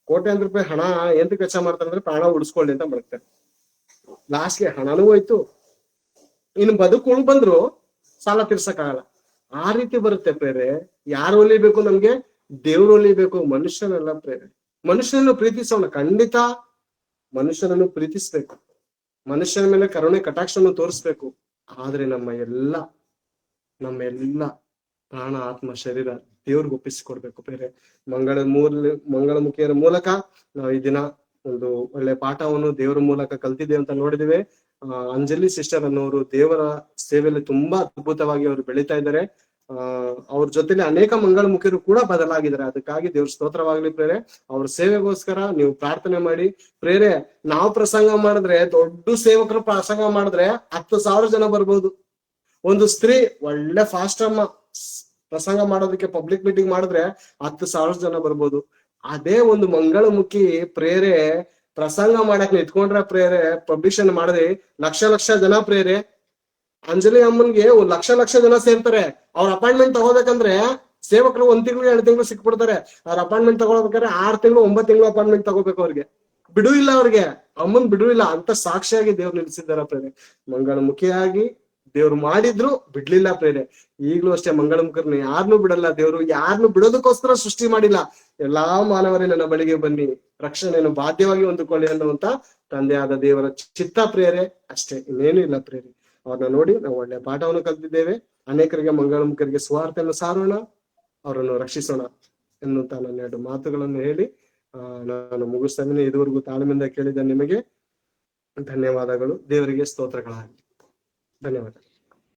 ಕೋಟ್ಯಾಂತರ ರೂಪಾಯಿ ಹಣ ಎಂತ ವೆಚ್ಚ ಮಾಡ್ತಾರೆ ಅಂದ್ರೆ ಪ್ರಾಣ ಉಳಿಸ್ಕೊಳ್ಳಿ ಅಂತ ಮಾಡ್ತಾರೆ. ಲಾಸ್ಟ್ಗೆ ಹಣನೂ ಹೋಯ್ತು, ಇನ್ನು ಬದುಕು ಬಂದ್ರು ಸಾಲ ತೀರ್ಸಕ್ಕಾಗಲ್ಲ. ಆ ರೀತಿ ಬರುತ್ತೆ ಪ್ರೇರೆ. ಯಾರು ಒಲಿಬೇಕು ನಮ್ಗೆ? ದೇವ್ರು ಒಲಿಬೇಕು, ಮನುಷ್ಯನೆಲ್ಲ ಪ್ರೇರೆ. ಮನುಷ್ಯನನ್ನು ಪ್ರೀತಿಸೋಣ, ಖಂಡಿತ ಮನುಷ್ಯನನ್ನು ಪ್ರೀತಿಸ್ಬೇಕು, ಮನುಷ್ಯನ ಮೇಲೆ ಕರುಣೆ ಕಟಾಕ್ಷವನ್ನು ತೋರಿಸ್ಬೇಕು. ಆದ್ರೆ ನಮ್ಮ ಎಲ್ಲ ಪ್ರಾಣ, ಆತ್ಮ, ಶರೀರ ದೇವ್ರಿಗೆ ಒಪ್ಪಿಸಿಕೊಡ್ಬೇಕು ಪ್ರೇರೆ. ಮಂಗಳಮುಖಿಯರ ಮೂಲಕ ನಾವು ಈ ದಿನ ಒಂದು ಒಳ್ಳೆ ಪಾಠವನ್ನು ದೇವರ ಮೂಲಕ ಕಲ್ತಿದ್ದೇವೆ ಅಂತ ನೋಡಿದಿವೆ. ಅಂಜಲಿ ಸಿಸ್ಟರ್ ಅನ್ನೋರು ದೇವರ ಸೇವೆಯಲ್ಲಿ ತುಂಬಾ ಅದ್ಭುತವಾಗಿ ಅವರು ಬೆಳೀತಾ ಇದ್ದಾರೆ. ಅವ್ರ ಜೊತೆಲಿ ಅನೇಕ ಮಂಗಳಮುಖಿಯರು ಕೂಡ ಬದಲಾಗಿದ್ದಾರೆ. ಅದಕ್ಕಾಗಿ ದೇವ್ರ ಸ್ತೋತ್ರವಾಗ್ಲಿ ಪ್ರೇರೆ. ಅವ್ರ ಸೇವೆಗೋಸ್ಕರ ನೀವು ಪ್ರಾರ್ಥನೆ ಮಾಡಿ ಪ್ರೇರೆ. ನಾವು ಪ್ರಸಂಗ ಮಾಡಿದ್ರೆ, ದೊಡ್ಡ ಸೇವಕರು ಪ್ರಸಂಗ ಮಾಡಿದ್ರೆ 10,000 ಜನ ಬರ್ಬೋದು. ಒಂದು ಸ್ತ್ರೀ ಒಳ್ಳೆ ಫಾಸ್ಟ್ ಅಮ್ಮ ಪ್ರಸಂಗ ಮಾಡೋದಕ್ಕೆ ಪಬ್ಲಿಕ್ ಮೀಟಿಂಗ್ ಮಾಡಿದ್ರೆ 10,000 ಜನ ಬರ್ಬೋದು. ಅದೇ ಒಂದು ಮಂಗಳಮುಖಿ ಪ್ರೇರೆ ಪ್ರಸಂಗ ಮಾಡಕ್ ನಿಂತ್ಕೊಂಡ್ರೆ ಪ್ರೇರೆ, ಪಬ್ಲಿಷನ್ ಮಾಡಿದ್ರೆ ಲಕ್ಷ ಜನ ಪ್ರೇರೆ. ಅಂಜಲಿ ಅಮ್ಮನ್ಗೆ ಲಕ್ಷ ಜನ ಸೇರ್ತಾರೆ. ಅವ್ರ ಅಪಾಯಿಂಟ್ಮೆಂಟ್ ತಗೋಬೇಕಂದ್ರೆ ಸೇವಕರು 1 ತಿಂಗಳು 2 ತಿಂಗಳು ಸಿಕ್ಬಿಡ್ತಾರೆ. ಅವ್ರ ಅಪಾಯಿಂಟ್ಮೆಂಟ್ ತಗೋಬೇಕಾದ್ರೆ 6 ತಿಂಗಳು 9 ತಿಂಗಳು ಅಪಾಯಿಂಟ್ಮೆಂಟ್ ತಗೋಬೇಕು. ಅವ್ರಿಗೆ ಬಿಡು ಇಲ್ಲ, ಅವ್ರಿಗೆ ಅಮ್ಮನ್ ಬಿಡು ಇಲ್ಲ ಅಂತ ಸಾಕ್ಷಿಯಾಗಿ ದೇವ್ರು ನಿಲ್ಸಿದಾರ ಪ್ರೇರೆ. ಮಂಗಳಮುಖಿಯಾಗಿ ದೇವ್ರು ಮಾಡಿದ್ರು ಬಿಡ್ಲಿಲ್ಲ ಪ್ರೇರೆ. ಈಗ್ಲೂ ಅಷ್ಟೇ ಮಂಗಳಮುಖರ್ನ ಯಾರನ್ನೂ ಬಿಡಲ್ಲ ದೇವ್ರು. ಯಾರನ್ನು ಬಿಡೋದಕ್ಕೋಸ್ಕರ ಸೃಷ್ಟಿ ಮಾಡಿಲ್ಲ. ಎಲ್ಲಾ ಮಾನವರೇ ನನ್ನ ಬಳಿಗೆ ಬನ್ನಿ, ರಕ್ಷಣೆಯನ್ನು ಬಾಧ್ಯವಾಗಿ ಹೊಂದಿಕೊಳ್ಳಿ ಅನ್ನುವಂತ ತಂದೆಯಾದ ದೇವರ ಚಿತ್ತ ಪ್ರೇರೆ. ಅಷ್ಟೇ, ಇನ್ನೇನು ಇಲ್ಲ ಪ್ರೇರೆ. ಅವ್ರನ್ನ ನೋಡಿ ನಾವು ಒಳ್ಳೆ ಪಾಠವನ್ನು ಕಲ್ತಿದ್ದೇವೆ. ಅನೇಕರಿಗೆ ಮಂಗಳಮುಖರಿಗೆ ಸ್ವಾರ್ಥವನ್ನು ಸಾರೋಣ, ಅವರನ್ನು ರಕ್ಷಿಸೋಣ ಎನ್ನುವಂತ ನನ್ನ 2 ಮಾತುಗಳನ್ನು ಹೇಳಿ ನಾನು ಮುಗಿಸ್ತೇನೆ. ಇದುವರೆಗೂ ತಾಳ್ಮೆಯಿಂದ ಕೇಳಿದ ನಿಮಗೆ ಧನ್ಯವಾದಗಳು. ದೇವರಿಗೆ ಸ್ತೋತ್ರಗಳಾಗಲಿ. ಧನ್ಯವಾದ.